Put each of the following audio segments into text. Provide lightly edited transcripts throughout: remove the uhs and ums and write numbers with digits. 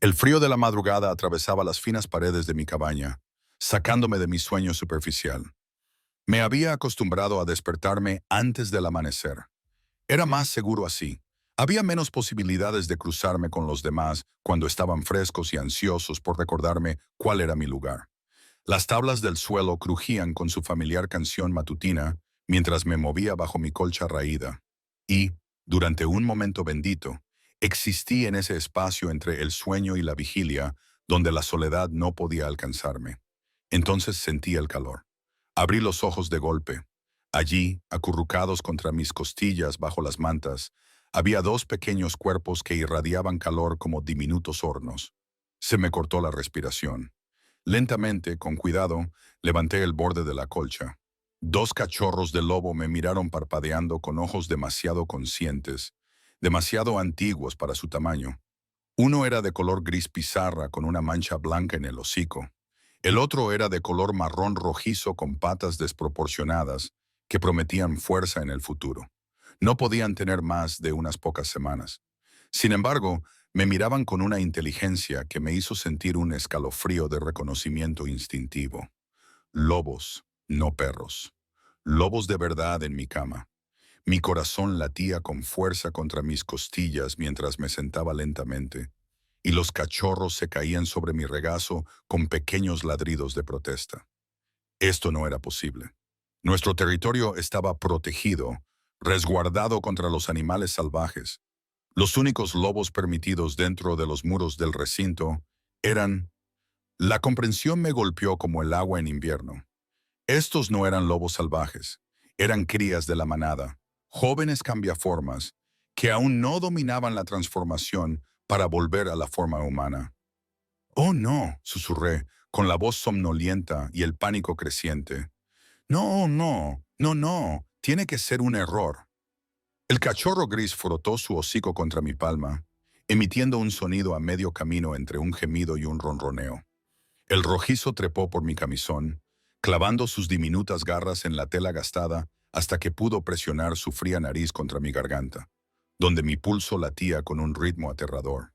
El frío de la madrugada atravesaba las finas paredes de mi cabaña, sacándome de mi sueño superficial. Me había acostumbrado a despertarme antes del amanecer. Era más seguro así. Había menos posibilidades de cruzarme con los demás cuando estaban frescos y ansiosos por recordarme cuál era mi lugar. Las tablas del suelo crujían con su familiar canción matutina mientras me movía bajo mi colcha raída. Y, durante un momento bendito, existí en ese espacio entre el sueño y la vigilia donde la soledad no podía alcanzarme. Entonces sentí el calor. Abrí los ojos de golpe. Allí, acurrucados contra mis costillas bajo las mantas, había dos pequeños cuerpos que irradiaban calor como diminutos hornos. Se me cortó la respiración. Lentamente, con cuidado, levanté el borde de la colcha. Dos cachorros de lobo me miraron parpadeando con ojos demasiado conscientes, demasiado antiguos para su tamaño. Uno era de color gris pizarra con una mancha blanca en el hocico. El otro era de color marrón rojizo con patas desproporcionadas que prometían fuerza en el futuro. No podían tener más de unas pocas semanas. Sin embargo, me miraban con una inteligencia que me hizo sentir un escalofrío de reconocimiento instintivo. Lobos, no perros. Lobos de verdad en mi cama. Mi corazón latía con fuerza contra mis costillas mientras me sentaba lentamente, y los cachorros se caían sobre mi regazo con pequeños ladridos de protesta. Esto no era posible. Nuestro territorio estaba protegido, resguardado contra los animales salvajes. Los únicos lobos permitidos dentro de los muros del recinto eran... La comprensión me golpeó como el agua en invierno. Estos no eran lobos salvajes, eran crías de la manada, jóvenes cambiaformas, que aún no dominaban la transformación para volver a la forma humana. «Oh, no», susurré, con la voz somnolienta y el pánico creciente. «No, no, no, no, tiene que ser un error». El cachorro gris frotó su hocico contra mi palma, emitiendo un sonido a medio camino entre un gemido y un ronroneo. El rojizo trepó por mi camisón, clavando sus diminutas garras en la tela gastada hasta que pudo presionar su fría nariz contra mi garganta, donde mi pulso latía con un ritmo aterrador.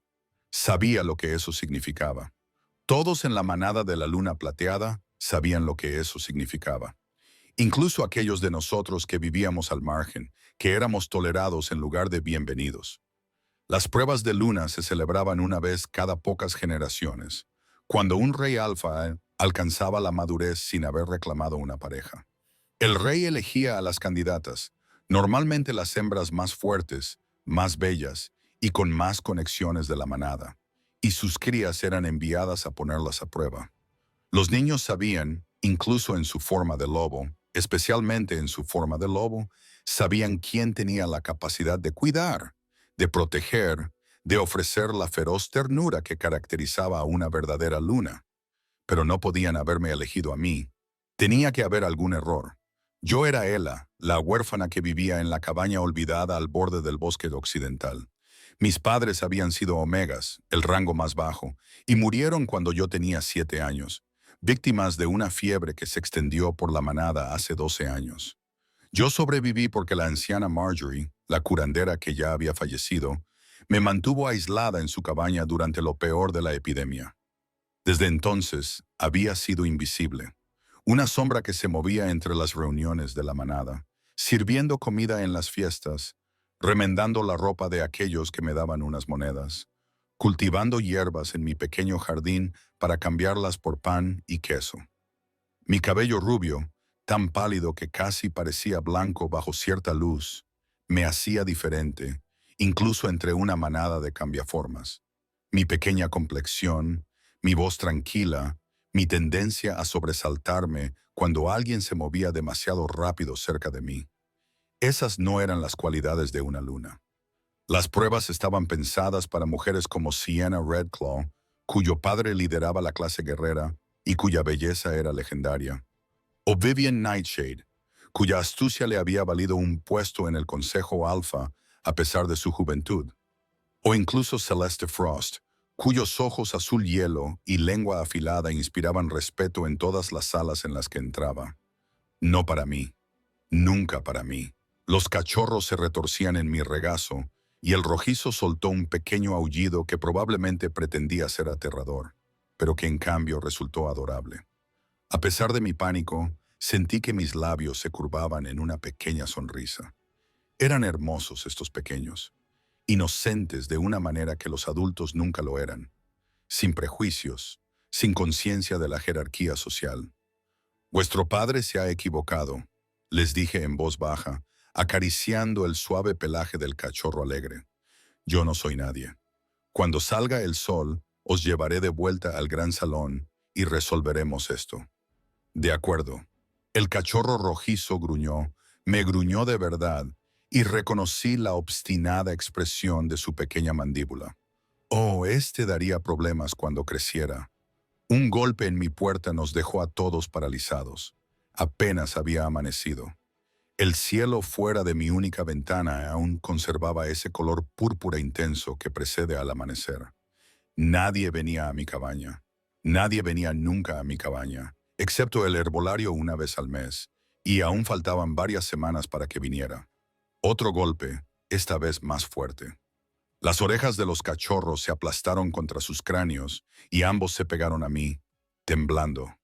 Sabía lo que eso significaba. Todos en la manada de la luna plateada sabían lo que eso significaba. Incluso aquellos de nosotros que vivíamos al margen, que éramos tolerados en lugar de bienvenidos. Las pruebas de luna se celebraban una vez cada pocas generaciones, cuando un rey alfa alcanzaba la madurez sin haber reclamado una pareja. El rey elegía a las candidatas, normalmente las hembras más fuertes, más bellas y con más conexiones de la manada, y sus crías eran enviadas a ponerlas a prueba. Los niños sabían, incluso en su forma de lobo, especialmente en su forma de lobo, sabían quién tenía la capacidad de cuidar, de proteger, de ofrecer la feroz ternura que caracterizaba a una verdadera luna. Pero no podían haberme elegido a mí. Tenía que haber algún error. Yo era Ela, la huérfana que vivía en la cabaña olvidada al borde del bosque occidental. Mis padres habían sido omegas, el rango más bajo, y murieron cuando yo tenía 7 años, víctimas de una fiebre que se extendió por la manada hace 12 años. Yo sobreviví porque la anciana Marjorie, la curandera que ya había fallecido, me mantuvo aislada en su cabaña durante lo peor de la epidemia. Desde entonces, había sido invisible, una sombra que se movía entre las reuniones de la manada, sirviendo comida en las fiestas, remendando la ropa de aquellos que me daban unas monedas, cultivando hierbas en mi pequeño jardín para cambiarlas por pan y queso. Mi cabello rubio, tan pálido que casi parecía blanco bajo cierta luz, me hacía diferente, incluso entre una manada de cambiaformas. Mi pequeña complexión, mi voz tranquila, mi tendencia a sobresaltarme cuando alguien se movía demasiado rápido cerca de mí. Esas no eran las cualidades de una luna. Las pruebas estaban pensadas para mujeres como Sienna Redclaw, cuyo padre lideraba la clase guerrera y cuya belleza era legendaria, o Vivian Nightshade, cuya astucia le había valido un puesto en el Consejo Alfa a pesar de su juventud, o incluso Celeste Frost, cuyos ojos azul hielo y lengua afilada inspiraban respeto en todas las salas en las que entraba. No para mí, nunca para mí. Los cachorros se retorcían en mi regazo y el rojizo soltó un pequeño aullido que probablemente pretendía ser aterrador, pero que en cambio resultó adorable. A pesar de mi pánico, sentí que mis labios se curvaban en una pequeña sonrisa. Eran hermosos estos pequeños, inocentes de una manera que los adultos nunca lo eran, sin prejuicios, sin conciencia de la jerarquía social. «Vuestro padre se ha equivocado», les dije en voz baja, acariciando el suave pelaje del cachorro alegre. «Yo no soy nadie. Cuando salga el sol, os llevaré de vuelta al gran salón y resolveremos esto». «De acuerdo». El cachorro rojizo gruñó, me gruñó de verdad, y reconocí la obstinada expresión de su pequeña mandíbula. Oh, este daría problemas cuando creciera. Un golpe en mi puerta nos dejó a todos paralizados. Apenas había amanecido. El cielo fuera de mi única ventana aún conservaba ese color púrpura intenso que precede al amanecer. Nadie venía a mi cabaña. Nadie venía nunca a mi cabaña, excepto el herbolario una vez al mes, y aún faltaban varias semanas para que viniera. Otro golpe, esta vez más fuerte. Las orejas de los cachorros se aplastaron contra sus cráneos y ambos se pegaron a mí, temblando.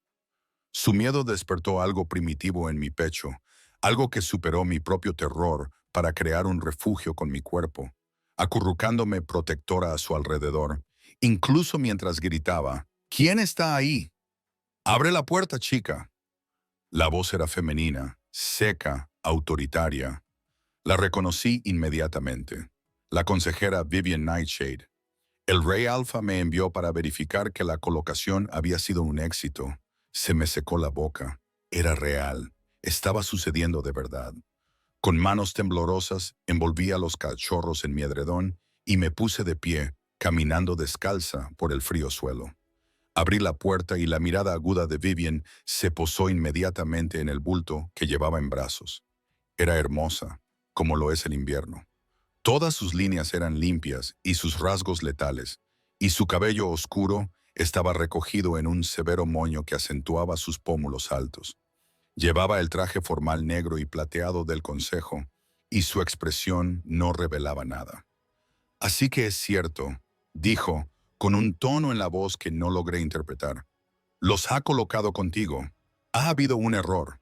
Su miedo despertó algo primitivo en mi pecho, algo que superó mi propio terror para crear un refugio con mi cuerpo, acurrucándome protectora a su alrededor, incluso mientras gritaba, «¿Quién está ahí? Abre la puerta, chica». La voz era femenina, seca, autoritaria. La reconocí inmediatamente. La consejera Vivian Nightshade. El Rey Alfa me envió para verificar que la colocación había sido un éxito. Se me secó la boca. Era real. Estaba sucediendo de verdad. Con manos temblorosas, envolví a los cachorros en mi edredón y me puse de pie, caminando descalza por el frío suelo. Abrí la puerta y la mirada aguda de Vivian se posó inmediatamente en el bulto que llevaba en brazos. Era hermosa, como lo es el invierno. Todas sus líneas eran limpias y sus rasgos letales, y su cabello oscuro estaba recogido en un severo moño que acentuaba sus pómulos altos. Llevaba el traje formal negro y plateado del consejo, y su expresión no revelaba nada. «Así que es cierto», dijo, con un tono en la voz que no logré interpretar. «Los ha colocado contigo. Ha habido un error»,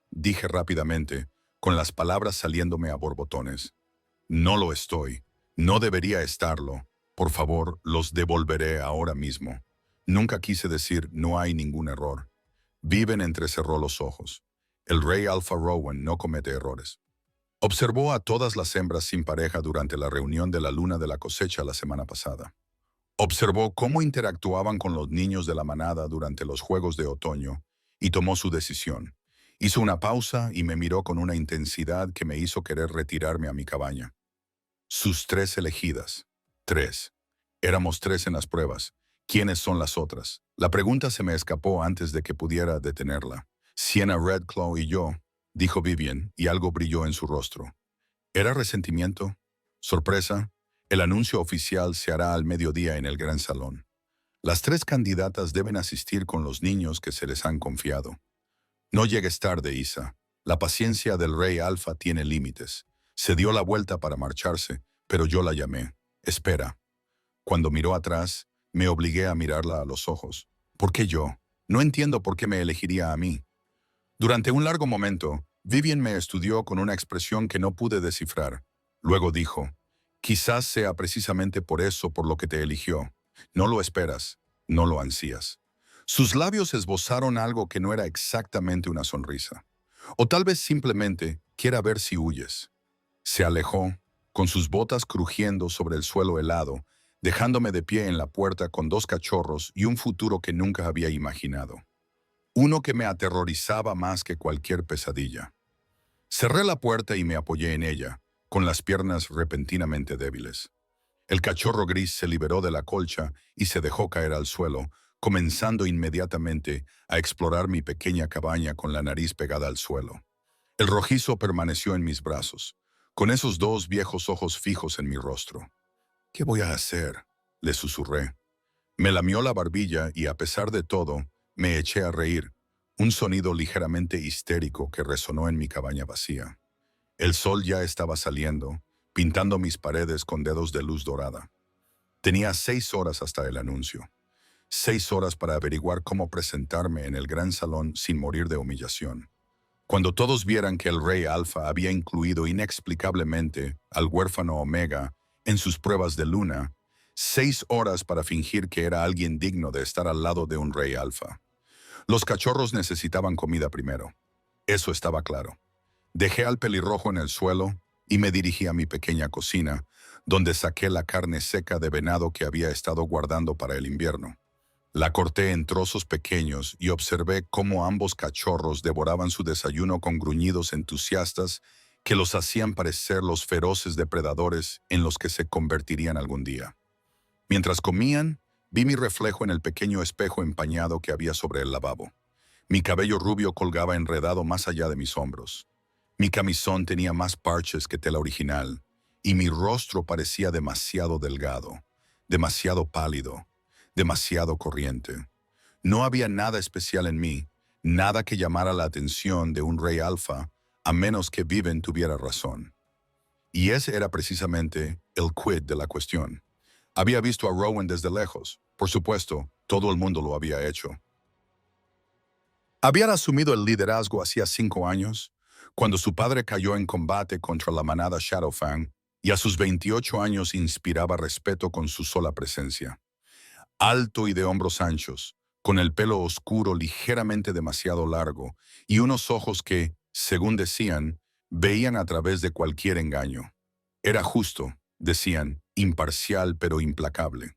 dije rápidamente, con las palabras saliéndome a borbotones. «No lo estoy. No debería estarlo. Por favor, los devolveré ahora mismo». Nunca quise decir «no hay ningún error». Viven entrecerró los ojos. El Rey Alpha Rowan no comete errores. Observó a todas las hembras sin pareja durante la reunión de la luna de la cosecha la semana pasada. Observó cómo interactuaban con los niños de la manada durante los juegos de otoño y tomó su decisión. Hizo una pausa y me miró con una intensidad que me hizo querer retirarme a mi cabaña. Sus 3 elegidas. 3. Éramos 3 en las pruebas. ¿Quiénes son las otras? La pregunta se me escapó antes de que pudiera detenerla. Sienna Redclaw y yo, dijo Vivian, y algo brilló en su rostro. ¿Era resentimiento? ¿Sorpresa? El anuncio oficial se hará al mediodía en el gran salón. Las 3 candidatas deben asistir con los niños que se les han confiado. No llegues tarde, Isa. La paciencia del Rey Alfa tiene límites. Se dio la vuelta para marcharse, pero yo la llamé. Espera. Cuando miró atrás, me obligué a mirarla a los ojos. ¿Por qué yo? No entiendo por qué me elegiría a mí. Durante un largo momento, Vivian me estudió con una expresión que no pude descifrar. Luego dijo, «Quizás sea precisamente por eso por lo que te eligió. No lo esperas, no lo ansías». Sus labios esbozaron algo que no era exactamente una sonrisa. O tal vez simplemente quiera ver si huyes. Se alejó, con sus botas crujiendo sobre el suelo helado, dejándome de pie en la puerta con 2 cachorros y un futuro que nunca había imaginado. Uno que me aterrorizaba más que cualquier pesadilla. Cerré la puerta y me apoyé en ella, con las piernas repentinamente débiles. El cachorro gris se liberó de la colcha y se dejó caer al suelo, comenzando inmediatamente a explorar mi pequeña cabaña con la nariz pegada al suelo. El rojizo permaneció en mis brazos, con esos 2 viejos ojos fijos en mi rostro. «¿Qué voy a hacer?», le susurré. Me lamió la barbilla y, a pesar de todo, me eché a reír, un sonido ligeramente histérico que resonó en mi cabaña vacía. El sol ya estaba saliendo, pintando mis paredes con dedos de luz dorada. Tenía 6 horas hasta el anuncio. 6 horas para averiguar cómo presentarme en el gran salón sin morir de humillación. Cuando todos vieran que el rey Alfa había incluido inexplicablemente al huérfano Omega en sus pruebas de luna, 6 horas para fingir que era alguien digno de estar al lado de un rey Alfa. Los cachorros necesitaban comida primero. Eso estaba claro. Dejé al pelirrojo en el suelo y me dirigí a mi pequeña cocina, donde saqué la carne seca de venado que había estado guardando para el invierno. La corté en trozos pequeños y observé cómo ambos cachorros devoraban su desayuno con gruñidos entusiastas que los hacían parecer los feroces depredadores en los que se convertirían algún día. Mientras comían, vi mi reflejo en el pequeño espejo empañado que había sobre el lavabo. Mi cabello rubio colgaba enredado más allá de mis hombros. Mi camisón tenía más parches que tela original, y mi rostro parecía demasiado delgado, demasiado pálido, demasiado corriente. No había nada especial en mí, nada que llamara la atención de un rey alfa, a menos que Viven tuviera razón. Y ese era precisamente el quid de la cuestión. Había visto a Rowan desde lejos. Por supuesto, todo el mundo lo había hecho. Habían asumido el liderazgo hacía 5 años, cuando su padre cayó en combate contra la manada Shadowfang, y a sus 28 años inspiraba respeto con su sola presencia. Alto y de hombros anchos, con el pelo oscuro ligeramente demasiado largo, y unos ojos que, según decían, veían a través de cualquier engaño. Era justo, decían, imparcial pero implacable.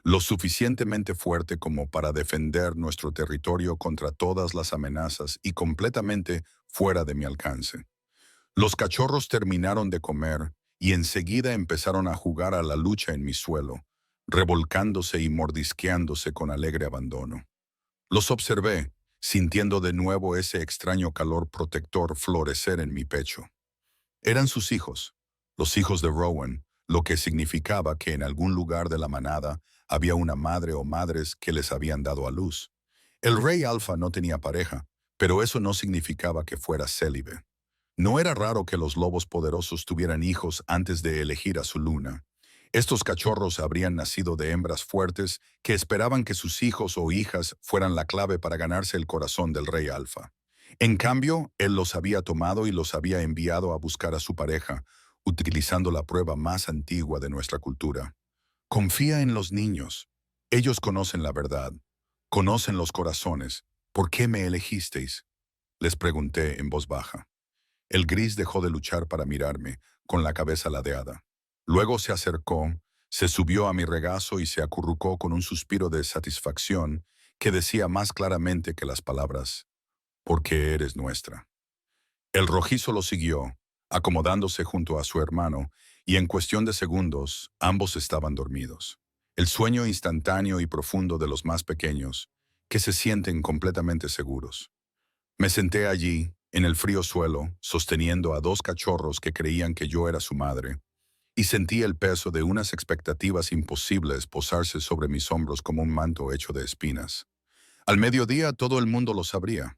Lo suficientemente fuerte como para defender nuestro territorio contra todas las amenazas y completamente fuera de mi alcance. Los cachorros terminaron de comer y enseguida empezaron a jugar a la lucha en mi suelo, revolcándose y mordisqueándose con alegre abandono. Los observé, sintiendo de nuevo ese extraño calor protector florecer en mi pecho. Eran sus hijos, los hijos de Rowan, lo que significaba que en algún lugar de la manada había una madre o madres que les habían dado a luz. El rey alfa no tenía pareja, pero eso no significaba que fuera célibe. No era raro que los lobos poderosos tuvieran hijos antes de elegir a su luna. Estos cachorros habrían nacido de hembras fuertes que esperaban que sus hijos o hijas fueran la clave para ganarse el corazón del rey alfa. En cambio, él los había tomado y los había enviado a buscar a su pareja, utilizando la prueba más antigua de nuestra cultura. Confía en los niños. Ellos conocen la verdad. Conocen los corazones. ¿Por qué me elegisteis?, les pregunté en voz baja. El gris dejó de luchar para mirarme, con la cabeza ladeada. Luego se acercó, se subió a mi regazo y se acurrucó con un suspiro de satisfacción que decía más claramente que las palabras, «Porque eres nuestra». El rojizo lo siguió, acomodándose junto a su hermano, y en cuestión de segundos, ambos estaban dormidos. El sueño instantáneo y profundo de los más pequeños, que se sienten completamente seguros. Me senté allí, en el frío suelo, sosteniendo a 2 cachorros que creían que yo era su madre, y sentí el peso de unas expectativas imposibles posarse sobre mis hombros como un manto hecho de espinas. Al mediodía todo el mundo lo sabría.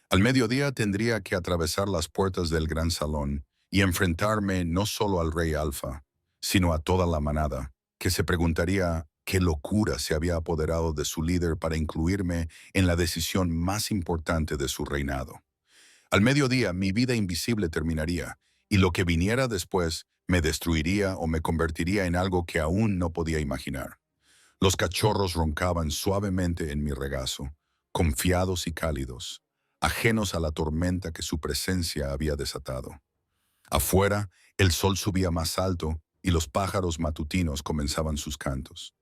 Al mediodía tendría que atravesar las puertas del gran salón y enfrentarme no solo al rey alfa, sino a toda la manada, que se preguntaría qué locura se había apoderado de su líder para incluirme en la decisión más importante de su reinado. Al mediodía mi vida invisible terminaría, y lo que viniera después me destruiría o me convertiría en algo que aún no podía imaginar. Los cachorros roncaban suavemente en mi regazo, confiados y cálidos, ajenos a la tormenta que su presencia había desatado. Afuera, el sol subía más alto y los pájaros matutinos comenzaban sus cantos.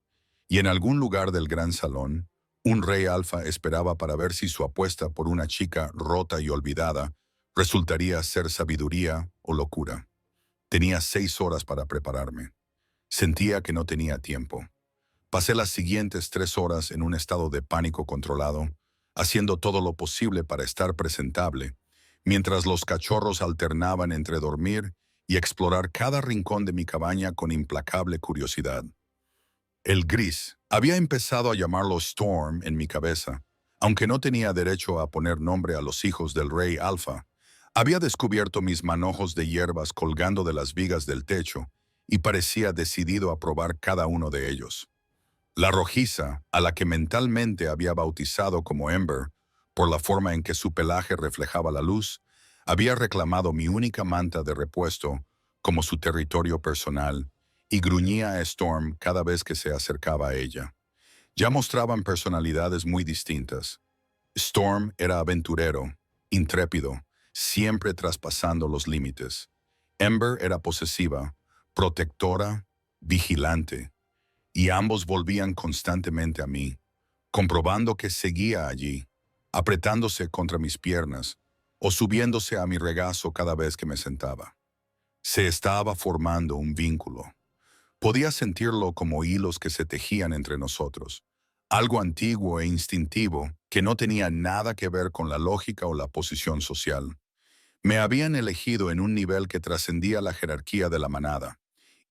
Y en algún lugar del gran salón, un rey alfa esperaba para ver si su apuesta por una chica rota y olvidada resultaría ser sabiduría o locura. Tenía 6 horas para prepararme. Sentía que no tenía tiempo. Pasé las siguientes 3 horas en un estado de pánico controlado, haciendo todo lo posible para estar presentable, mientras los cachorros alternaban entre dormir y explorar cada rincón de mi cabaña con implacable curiosidad. El gris había empezado a llamarlo Storm en mi cabeza, aunque no tenía derecho a poner nombre a los hijos del rey alfa. Había descubierto mis manojos de hierbas colgando de las vigas del techo y parecía decidido a probar cada uno de ellos. La rojiza, a la que mentalmente había bautizado como Ember, por la forma en que su pelaje reflejaba la luz, había reclamado mi única manta de repuesto como su territorio personal y gruñía a Storm cada vez que se acercaba a ella. Ya mostraban personalidades muy distintas. Storm era aventurero, intrépido, siempre traspasando los límites. Ember era posesiva, protectora, vigilante, y ambos volvían constantemente a mí, comprobando que seguía allí, apretándose contra mis piernas o subiéndose a mi regazo cada vez que me sentaba. Se estaba formando un vínculo. Podía sentirlo como hilos que se tejían entre nosotros, algo antiguo e instintivo que no tenía nada que ver con la lógica o la posición social. Me habían elegido en un nivel que trascendía la jerarquía de la manada,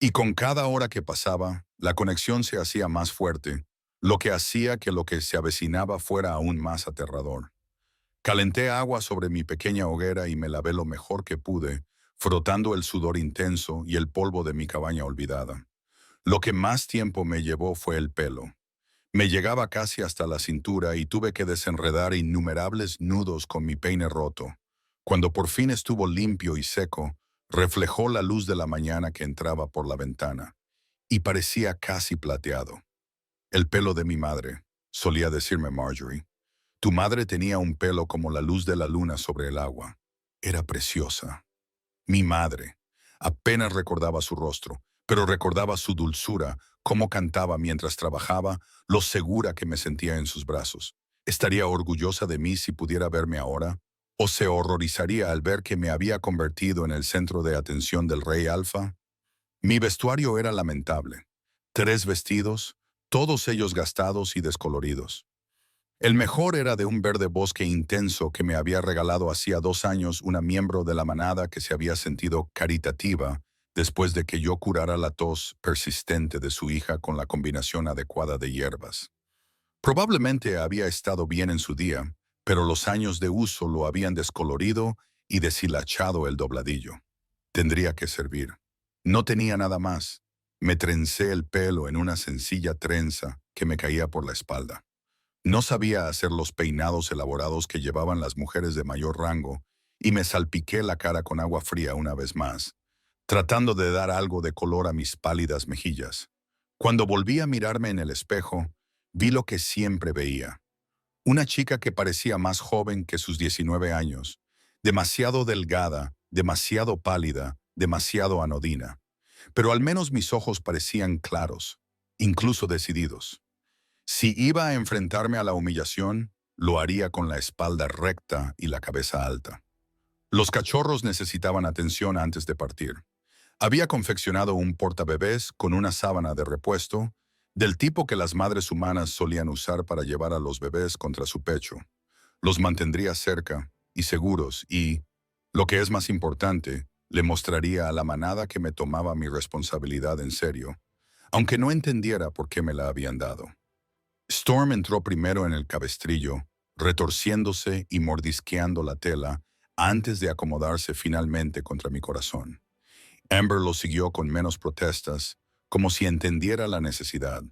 y con cada hora que pasaba, la conexión se hacía más fuerte, lo que hacía que lo que se avecinaba fuera aún más aterrador. Calenté agua sobre mi pequeña hoguera y me lavé lo mejor que pude, frotando el sudor intenso y el polvo de mi cabaña olvidada. Lo que más tiempo me llevó fue el pelo. Me llegaba casi hasta la cintura y tuve que desenredar innumerables nudos con mi peine roto. Cuando por fin estuvo limpio y seco, reflejó la luz de la mañana que entraba por la ventana, y parecía casi plateado. El pelo de mi madre, solía decirme Marjorie. Tu madre tenía un pelo como la luz de la luna sobre el agua. Era preciosa. Mi madre. Apenas recordaba su rostro, pero recordaba su dulzura, cómo cantaba mientras trabajaba, lo segura que me sentía en sus brazos. ¿Estaría orgullosa de mí si pudiera verme ahora? ¿O se horrorizaría al ver que me había convertido en el centro de atención del rey Alfa? Mi vestuario era lamentable. 3 vestidos, todos ellos gastados y descoloridos. El mejor era de un verde bosque intenso que me había regalado hacía 2 años una miembro de la manada que se había sentido caritativa después de que yo curara la tos persistente de su hija con la combinación adecuada de hierbas. Probablemente había estado bien en su día, pero los años de uso lo habían descolorido y deshilachado el dobladillo. Tendría que servir. No tenía nada más. Me trencé el pelo en una sencilla trenza que me caía por la espalda. No sabía hacer los peinados elaborados que llevaban las mujeres de mayor rango y me salpiqué la cara con agua fría una vez más, tratando de dar algo de color a mis pálidas mejillas. Cuando volví a mirarme en el espejo, vi lo que siempre veía. Una chica que parecía más joven que sus 19 años, demasiado delgada, demasiado pálida, demasiado anodina. Pero al menos mis ojos parecían claros, incluso decididos. Si iba a enfrentarme a la humillación, lo haría con la espalda recta y la cabeza alta. Los cachorros necesitaban atención antes de partir. Había confeccionado un portabebés con una sábana de repuesto, del tipo que las madres humanas solían usar para llevar a los bebés contra su pecho. Los mantendría cerca y seguros y, lo que es más importante, le mostraría a la manada que me tomaba mi responsabilidad en serio, aunque no entendiera por qué me la habían dado. Storm entró primero en el cabestrillo, retorciéndose y mordisqueando la tela antes de acomodarse finalmente contra mi corazón. Amber lo siguió con menos protestas, como si entendiera la necesidad.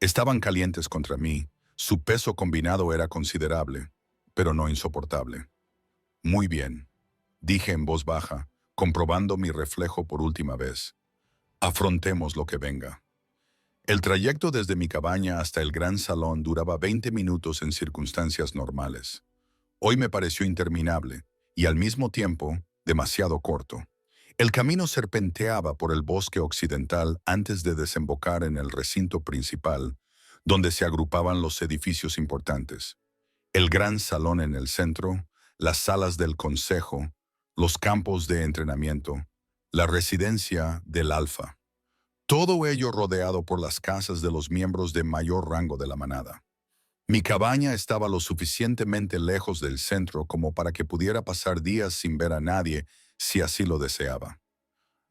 Estaban calientes contra mí, su peso combinado era considerable, pero no insoportable. Muy bien, dije en voz baja, comprobando mi reflejo por última vez. Afrontemos lo que venga. El trayecto desde mi cabaña hasta el gran salón duraba 20 minutos en circunstancias normales. Hoy me pareció interminable y al mismo tiempo demasiado corto. El camino serpenteaba por el bosque occidental antes de desembocar en el recinto principal, donde se agrupaban los edificios importantes. El gran salón en el centro, las salas del consejo, los campos de entrenamiento, la residencia del Alfa. Todo ello rodeado por las casas de los miembros de mayor rango de la manada. Mi cabaña estaba lo suficientemente lejos del centro como para que pudiera pasar días sin ver a nadie si así lo deseaba.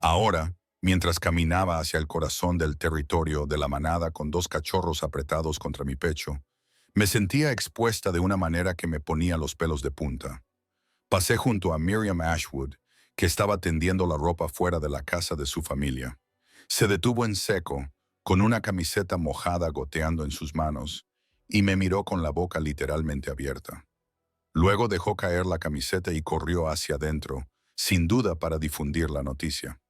Ahora, mientras caminaba hacia el corazón del territorio de la manada con 2 cachorros apretados contra mi pecho, me sentía expuesta de una manera que me ponía los pelos de punta. Pasé junto a Miriam Ashwood, que estaba tendiendo la ropa fuera de la casa de su familia. Se detuvo en seco, con una camiseta mojada goteando en sus manos, y me miró con la boca literalmente abierta. Luego dejó caer la camiseta y corrió hacia adentro, sin duda para difundir la noticia.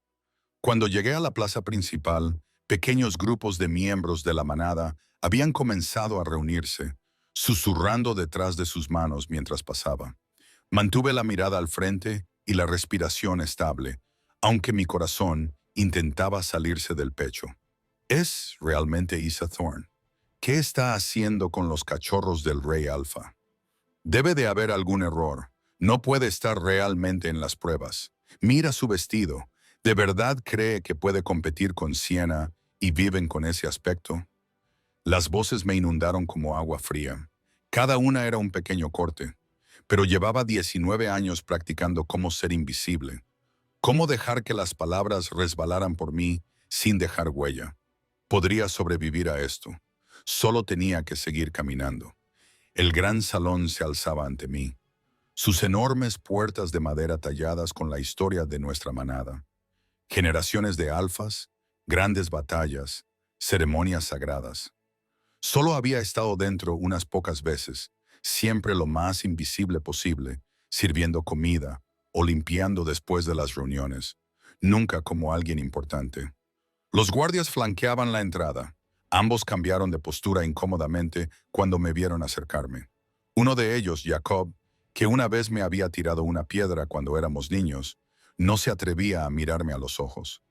Cuando llegué a la plaza principal, pequeños grupos de miembros de la manada habían comenzado a reunirse, susurrando detrás de sus manos mientras pasaba. Mantuve la mirada al frente y la respiración estable, aunque mi corazón intentaba salirse del pecho. ¿Es realmente Isa Thorne? ¿Qué está haciendo con los cachorros del Rey Alfa? Debe de haber algún error. No puede estar realmente en las pruebas. Mira su vestido. ¿De verdad cree que puede competir con Sienna y viven con ese aspecto? Las voces me inundaron como agua fría. Cada una era un pequeño corte, pero llevaba 19 años practicando cómo ser invisible. Cómo dejar que las palabras resbalaran por mí sin dejar huella. Podría sobrevivir a esto. Solo tenía que seguir caminando. El gran salón se alzaba ante mí, sus enormes puertas de madera talladas con la historia de nuestra manada. Generaciones de alfas, grandes batallas, ceremonias sagradas. Solo había estado dentro unas pocas veces, siempre lo más invisible posible, sirviendo comida o limpiando después de las reuniones, nunca como alguien importante. Los guardias flanqueaban la entrada. Ambos cambiaron de postura incómodamente cuando me vieron acercarme. Uno de ellos, Jacob, que una vez me había tirado una piedra cuando éramos niños, no se atrevía a mirarme a los ojos.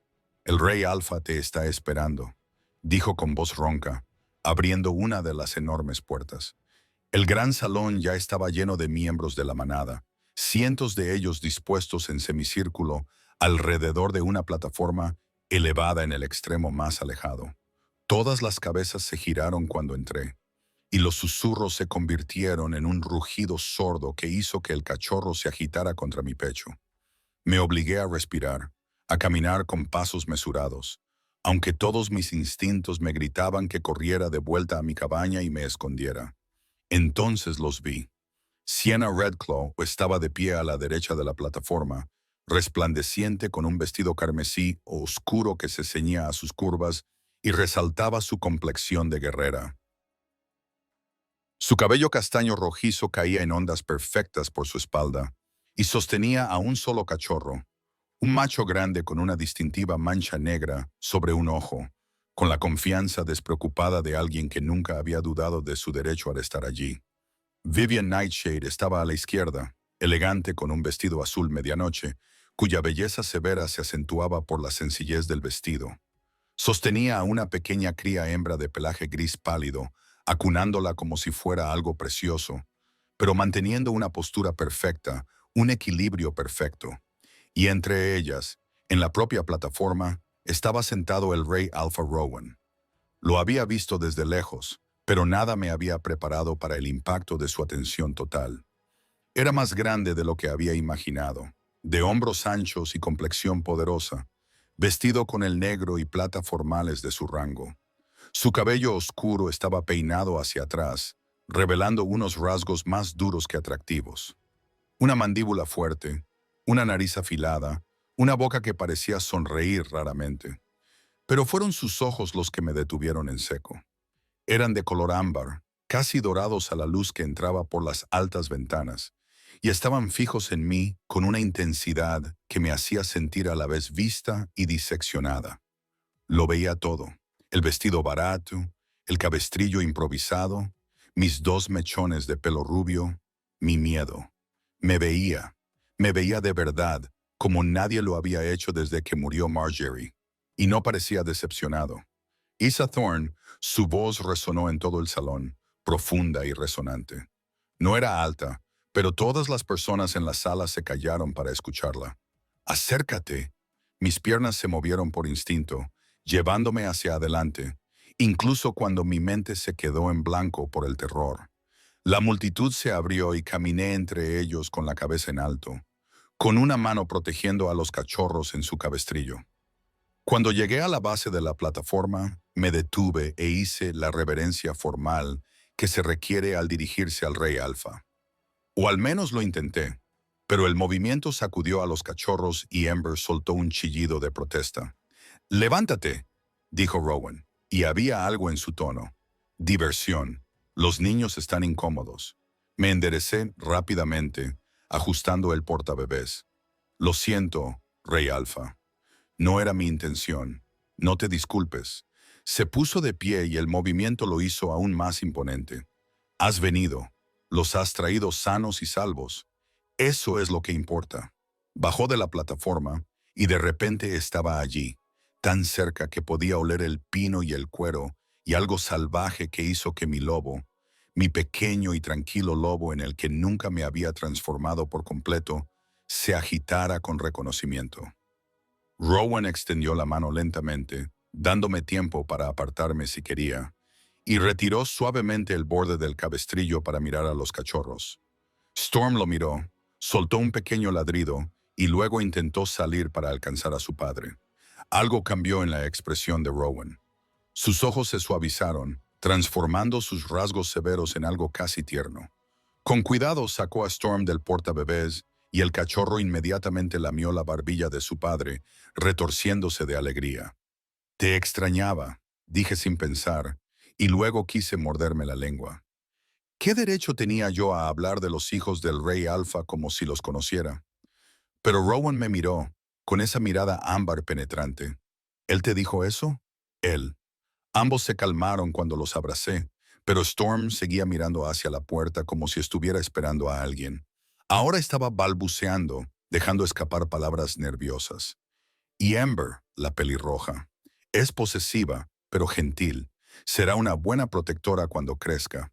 «El Rey Alfa te está esperando», dijo con voz ronca, abriendo una de las enormes puertas. El gran salón ya estaba lleno de miembros de la manada, cientos de ellos dispuestos en semicírculo alrededor de una plataforma elevada en el extremo más alejado. Todas las cabezas se giraron cuando entré, y los susurros se convirtieron en un rugido sordo que hizo que el cachorro se agitara contra mi pecho. Me obligué a respirar, a caminar con pasos mesurados, aunque todos mis instintos me gritaban que corriera de vuelta a mi cabaña y me escondiera. Entonces los vi. Sienna Redclaw estaba de pie a la derecha de la plataforma, resplandeciente con un vestido carmesí oscuro que se ceñía a sus curvas y resaltaba su complexión de guerrera. Su cabello castaño rojizo caía en ondas perfectas por su espalda y sostenía a un solo cachorro, un macho grande con una distintiva mancha negra sobre un ojo, con la confianza despreocupada de alguien que nunca había dudado de su derecho a estar allí. Vivian Nightshade estaba a la izquierda, elegante con un vestido azul medianoche, cuya belleza severa se acentuaba por la sencillez del vestido. Sostenía a una pequeña cría hembra de pelaje gris pálido, acunándola como si fuera algo precioso, pero manteniendo una postura perfecta, un equilibrio perfecto. Y entre ellas, en la propia plataforma, estaba sentado el Rey Alpha Rowan. Lo había visto desde lejos, pero nada me había preparado para el impacto de su atención total. Era más grande de lo que había imaginado, de hombros anchos y complexión poderosa, vestido con el negro y plata formales de su rango. Su cabello oscuro estaba peinado hacia atrás, revelando unos rasgos más duros que atractivos. Una mandíbula fuerte, una nariz afilada, una boca que parecía sonreír raramente. Pero fueron sus ojos los que me detuvieron en seco. Eran de color ámbar, casi dorados a la luz que entraba por las altas ventanas, y estaban fijos en mí con una intensidad que me hacía sentir a la vez vista y diseccionada. Lo veía todo, el vestido barato, el cabestrillo improvisado, mis 2 mechones de pelo rubio, mi miedo. Me veía de verdad, como nadie lo había hecho desde que murió Marjorie, y no parecía decepcionado. Isa Thorne, su voz resonó en todo el salón, profunda y resonante. No era alta, pero todas las personas en la sala se callaron para escucharla. «Acércate». Mis piernas se movieron por instinto, llevándome hacia adelante, incluso cuando mi mente se quedó en blanco por el terror. La multitud se abrió y caminé entre ellos con la cabeza en alto, con una mano protegiendo a los cachorros en su cabestrillo. Cuando llegué a la base de la plataforma, me detuve e hice la reverencia formal que se requiere al dirigirse al Rey Alfa. O al menos lo intenté. pero el movimiento sacudió a los cachorros y Ember soltó un chillido de protesta. «Levántate», dijo Rowan, y había algo en su tono. Diversión. Los niños están incómodos. Me enderecé rápidamente, ajustando el portabebés. «Lo siento, Rey Alfa. No era mi intención. No te disculpes». Se puso de pie y el movimiento lo hizo aún más imponente. «Has venido. Los has traído sanos y salvos. Eso es lo que importa». Bajó de la plataforma y de repente estaba allí, tan cerca que podía oler el pino y el cuero y algo salvaje que hizo que mi lobo, mi pequeño y tranquilo lobo en el que nunca me había transformado por completo, se agitara con reconocimiento. Rowan extendió la mano lentamente, dándome tiempo para apartarme si quería, y retiró suavemente el borde del cabestrillo para mirar a los cachorros. Storm lo miró, soltó un pequeño ladrido y luego intentó salir para alcanzar a su padre. Algo cambió en la expresión de Rowan. Sus ojos se suavizaron, transformando sus rasgos severos en algo casi tierno. Con cuidado sacó a Storm del portabebés y el cachorro inmediatamente lamió la barbilla de su padre, retorciéndose de alegría. «Te extrañaba», dije sin pensar, y luego quise morderme la lengua. ¿Qué derecho tenía yo a hablar de los hijos del Rey Alfa como si los conociera? Pero Rowan me miró, con esa mirada ámbar penetrante. «¿Él te dijo eso?» «Él». Ambos se calmaron cuando los abracé, pero Storm seguía mirando hacia la puerta como si estuviera esperando a alguien. Ahora estaba balbuceando, dejando escapar palabras nerviosas. «Y Ember, la pelirroja. Es posesiva, pero gentil. Será una buena protectora cuando crezca.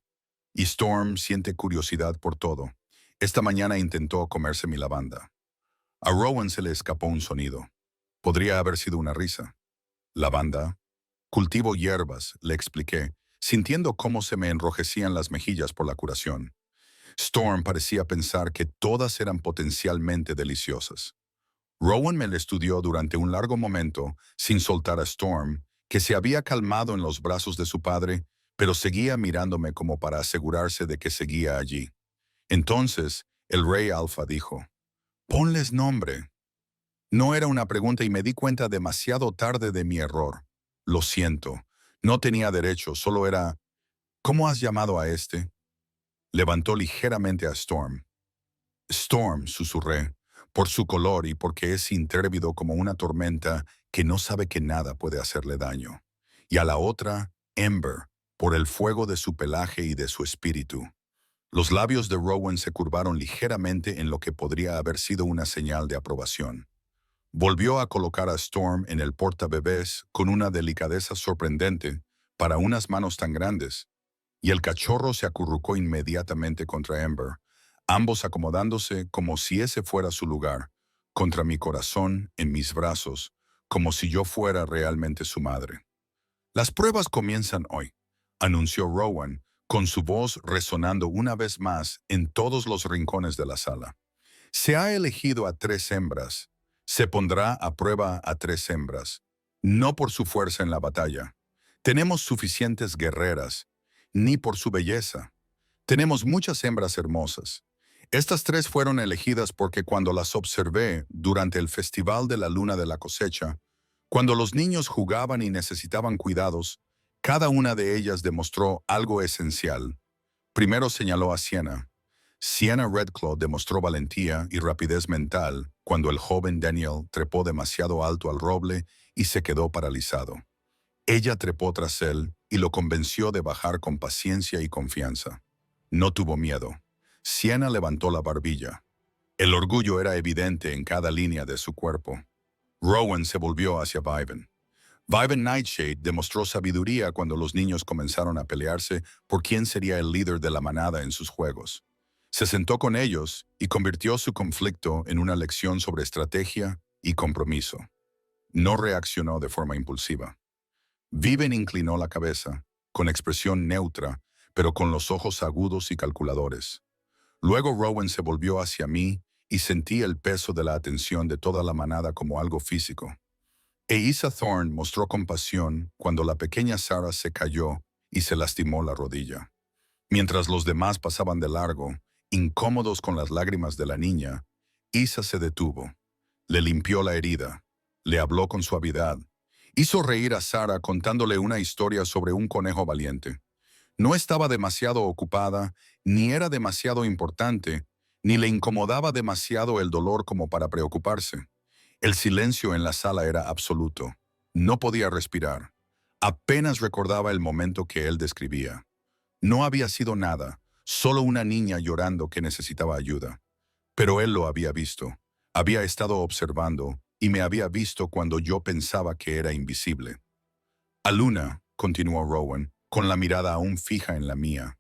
Y Storm siente curiosidad por todo. Esta mañana intentó comerse mi lavanda». A Rowan se le escapó un sonido. Podría haber sido una risa. «¿Lavanda?» «Cultivo hierbas», le expliqué, sintiendo cómo se me enrojecían las mejillas por la curación. Storm parecía pensar que todas eran potencialmente deliciosas. Rowan me la estudió durante un largo momento, sin soltar a Storm, que se había calmado en los brazos de su padre, pero seguía mirándome como para asegurarse de que seguía allí. Entonces, el Rey Alfa dijo: «Ponles nombre». No era una pregunta y me di cuenta demasiado tarde de mi error. «Lo siento. No tenía derecho, solo era... ¿Cómo has llamado a este?» Levantó ligeramente a Storm. «Storm», susurré, «por su color y porque es intrépido como una tormenta que no sabe que nada puede hacerle daño. Y a la otra, Ember, por el fuego de su pelaje y de su espíritu». Los labios de Rowan se curvaron ligeramente en lo que podría haber sido una señal de aprobación. Volvió a colocar a Storm en el portabebés con una delicadeza sorprendente para unas manos tan grandes, y el cachorro se acurrucó inmediatamente contra Ember, ambos acomodándose como si ese fuera su lugar, contra mi corazón, en mis brazos, como si yo fuera realmente su madre. «Las pruebas comienzan hoy», anunció Rowan, con su voz resonando una vez más en todos los rincones de la sala. «Se ha elegido a 3 hembras. Se pondrá a prueba a 3 hembras, no por su fuerza en la batalla. Tenemos suficientes guerreras, ni por su belleza. Tenemos muchas hembras hermosas. Estas 3 fueron elegidas porque cuando las observé durante el Festival de la Luna de la Cosecha, cuando los niños jugaban y necesitaban cuidados, cada una de ellas demostró algo esencial». Primero señaló a Sienna. Sienna Redclaw demostró valentía y rapidez mental cuando el joven Daniel trepó demasiado alto al roble y se quedó paralizado. Ella trepó tras él y lo convenció de bajar con paciencia y confianza. No tuvo miedo. Sienna levantó la barbilla. El orgullo era evidente en cada línea de su cuerpo. Rowan se volvió hacia Viven. Viven Nightshade demostró sabiduría cuando los niños comenzaron a pelearse por quién sería el líder de la manada en sus juegos. Se sentó con ellos y convirtió su conflicto en una lección sobre estrategia y compromiso. No reaccionó de forma impulsiva. Viven inclinó la cabeza, con expresión neutra, pero con los ojos agudos y calculadores. Luego Rowan se volvió hacia mí y sentí el peso de la atención de toda la manada como algo físico. Isa Thorne mostró compasión cuando la pequeña Sarah se cayó y se lastimó la rodilla. Mientras los demás pasaban de largo, incómodos con las lágrimas de la niña, Isa se detuvo, le limpió la herida, le habló con suavidad. Hizo reír a Sara contándole una historia sobre un conejo valiente. No estaba demasiado ocupada, ni era demasiado importante, ni le incomodaba demasiado el dolor como para preocuparse. El silencio en la sala era absoluto. No podía respirar. Apenas recordaba el momento que él describía. No había sido nada, solo una niña llorando que necesitaba ayuda. Pero él lo había visto. Había estado observando y me había visto cuando yo pensaba que era invisible. Aluna, continuó Rowan, con la mirada aún fija en la mía,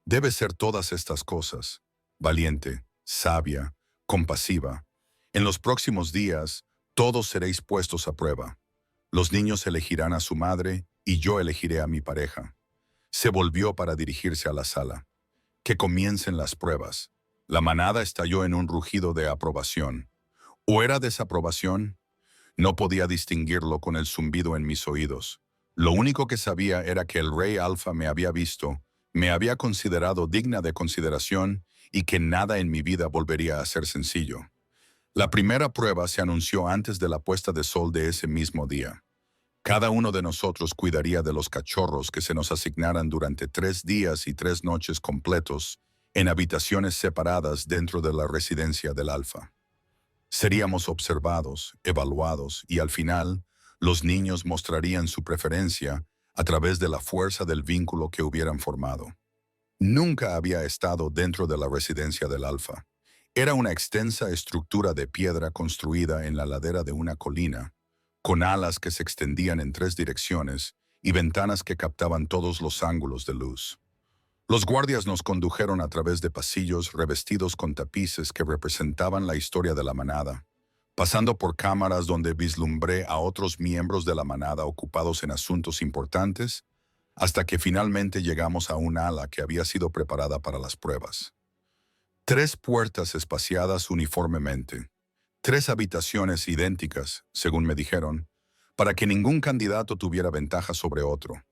debe ser todas estas cosas. Valiente, sabia, compasiva. En los próximos días, todos seréis puestos a prueba. Los niños elegirán a su madre y yo elegiré a mi pareja. Se volvió para dirigirse a la sala. Que comiencen las pruebas. La manada estalló en un rugido de aprobación. ¿O era desaprobación? No podía distinguirlo con el zumbido en mis oídos. Lo único que sabía era que el rey Alfa me había visto, me había considerado digna de consideración y que nada en mi vida volvería a ser sencillo. La primera prueba se anunció antes de la puesta de sol de ese mismo día. Cada uno de nosotros cuidaría de los cachorros que se nos asignaran durante 3 días y 3 noches completos en habitaciones separadas dentro de la residencia del Alfa. Seríamos observados, evaluados y al final, los niños mostrarían su preferencia a través de la fuerza del vínculo que hubieran formado. Nunca había estado dentro de la residencia del Alfa. Era una extensa estructura de piedra construida en la ladera de una colina, con alas que se extendían en 3 direcciones y ventanas que captaban todos los ángulos de luz. Los guardias nos condujeron a través de pasillos revestidos con tapices que representaban la historia de la manada, pasando por cámaras donde vislumbré a otros miembros de la manada ocupados en asuntos importantes, hasta que finalmente llegamos a un ala que había sido preparada para las pruebas. 3 puertas espaciadas uniformemente, 3 habitaciones idénticas, según me dijeron, para que ningún candidato tuviera ventaja sobre otro.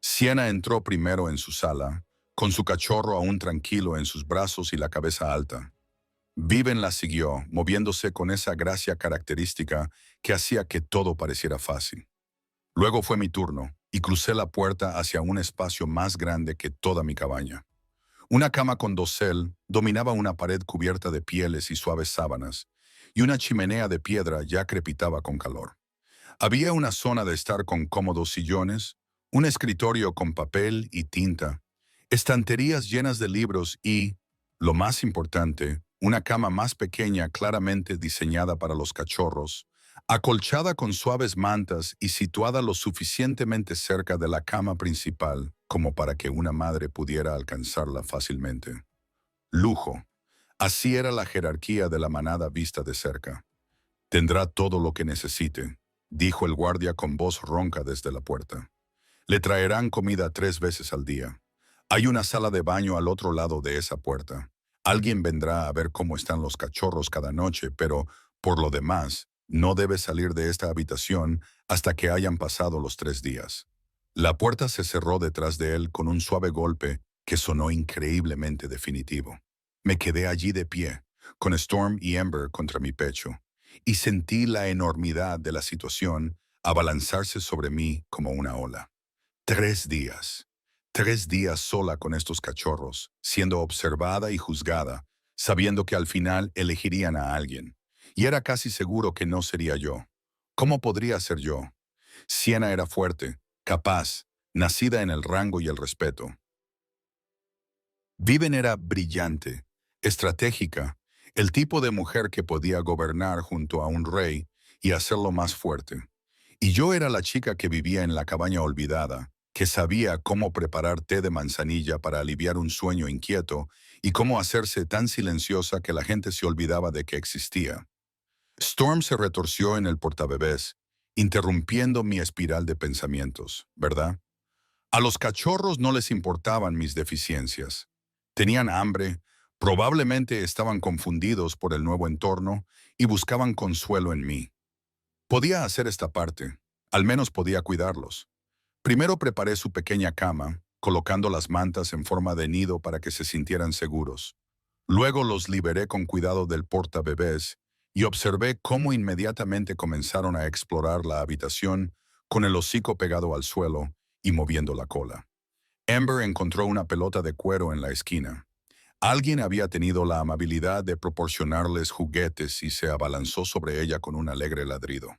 Siena entró primero en su sala, con su cachorro aún tranquilo en sus brazos y la cabeza alta. Viven la siguió, moviéndose con esa gracia característica que hacía que todo pareciera fácil. Luego fue mi turno, y crucé la puerta hacia un espacio más grande que toda mi cabaña. Una cama con dosel dominaba una pared cubierta de pieles y suaves sábanas, y una chimenea de piedra ya crepitaba con calor. Había una zona de estar con cómodos sillones, un escritorio con papel y tinta, estanterías llenas de libros y, lo más importante, una cama más pequeña claramente diseñada para los cachorros, acolchada con suaves mantas y situada lo suficientemente cerca de la cama principal como para que una madre pudiera alcanzarla fácilmente. Lujo. Así era la jerarquía de la manada vista de cerca. Tendrá todo lo que necesite, dijo el guardia con voz ronca desde la puerta. Le traerán comida 3 veces al día. Hay una sala de baño al otro lado de esa puerta. Alguien vendrá a ver cómo están los cachorros cada noche, pero, por lo demás, no debe salir de esta habitación hasta que hayan pasado los 3 días. La puerta se cerró detrás de él con un suave golpe que sonó increíblemente definitivo. Me quedé allí de pie, con Storm y Ember contra mi pecho, y sentí la enormidad de la situación abalanzarse sobre mí como una ola. 3 días. 3 días sola con estos cachorros, siendo observada y juzgada, sabiendo que al final elegirían a alguien. Y era casi seguro que no sería yo. ¿Cómo podría ser yo? Siena era fuerte, capaz, nacida en el rango y el respeto. Viven era brillante, estratégica, el tipo de mujer que podía gobernar junto a un rey y hacerlo más fuerte. Y yo era la chica que vivía en la cabaña olvidada, que sabía cómo preparar té de manzanilla para aliviar un sueño inquieto y cómo hacerse tan silenciosa que la gente se olvidaba de que existía. Storm se retorció en el portabebés, interrumpiendo mi espiral de pensamientos, ¿verdad? A los cachorros no les importaban mis deficiencias. Tenían hambre, probablemente estaban confundidos por el nuevo entorno y buscaban consuelo en mí. Podía hacer esta parte, al menos podía cuidarlos. Primero preparé su pequeña cama, colocando las mantas en forma de nido para que se sintieran seguros. Luego los liberé con cuidado del portabebés y observé cómo inmediatamente comenzaron a explorar la habitación con el hocico pegado al suelo y moviendo la cola. Amber encontró una pelota de cuero en la esquina. Alguien había tenido la amabilidad de proporcionarles juguetes y se abalanzó sobre ella con un alegre ladrido.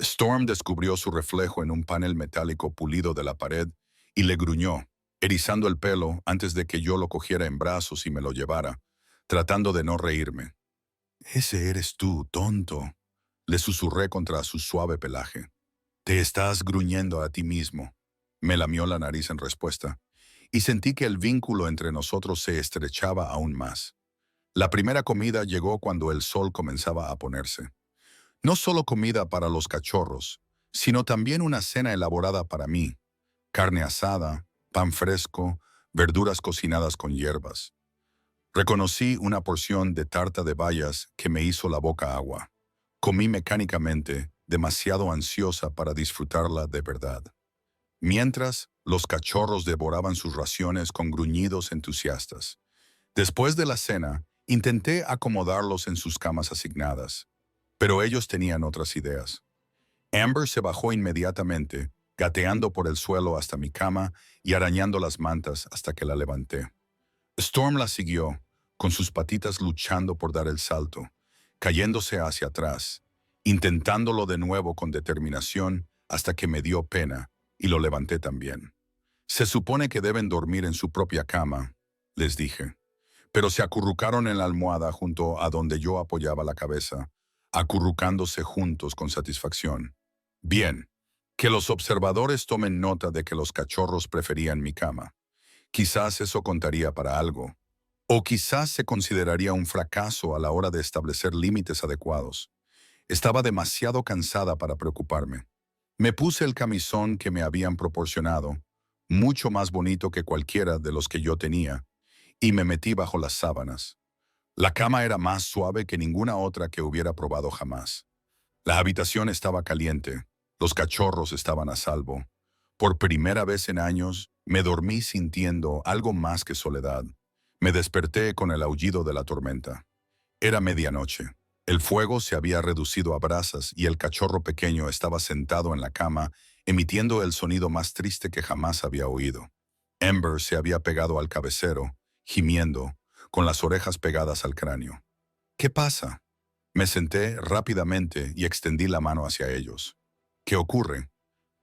Storm descubrió su reflejo en un panel metálico pulido de la pared y le gruñó, erizando el pelo antes de que yo lo cogiera en brazos y me lo llevara, tratando de no reírme. «Ese eres tú, tonto», le susurré contra su suave pelaje. «Te estás gruñendo a ti mismo». Me lamió la nariz en respuesta, y sentí que el vínculo entre nosotros se estrechaba aún más. La primera comida llegó cuando el sol comenzaba a ponerse. No solo comida para los cachorros, sino también una cena elaborada para mí. Carne asada, pan fresco, verduras cocinadas con hierbas. Reconocí una porción de tarta de bayas que me hizo la boca agua. Comí mecánicamente, demasiado ansiosa para disfrutarla de verdad. Mientras, los cachorros devoraban sus raciones con gruñidos entusiastas. Después de la cena, intenté acomodarlos en sus camas asignadas, pero ellos tenían otras ideas. Amber se bajó inmediatamente, gateando por el suelo hasta mi cama y arañando las mantas hasta que la levanté. Storm la siguió, con sus patitas luchando por dar el salto, cayéndose hacia atrás, intentándolo de nuevo con determinación hasta que me dio pena y lo levanté también. «Se supone que deben dormir en su propia cama», les dije, pero se acurrucaron en la almohada junto a donde yo apoyaba la cabeza, acurrucándose juntos con satisfacción. Bien, que los observadores tomen nota de que los cachorros preferían mi cama. Quizás eso contaría para algo. O quizás se consideraría un fracaso a la hora de establecer límites adecuados. Estaba demasiado cansada para preocuparme. Me puse el camisón que me habían proporcionado, mucho más bonito que cualquiera de los que yo tenía, y me metí bajo las sábanas. La cama era más suave que ninguna otra que hubiera probado jamás. La habitación estaba caliente, los cachorros estaban a salvo. Por primera vez en años, me dormí sintiendo algo más que soledad. Me desperté con el aullido de la tormenta. Era medianoche. El fuego se había reducido a brasas y el cachorro pequeño estaba sentado en la cama, emitiendo el sonido más triste que jamás había oído. Amber se había pegado al cabecero, gimiendo, con las orejas pegadas al cráneo. «¿Qué pasa?» Me senté rápidamente y extendí la mano hacia ellos. «¿Qué ocurre?»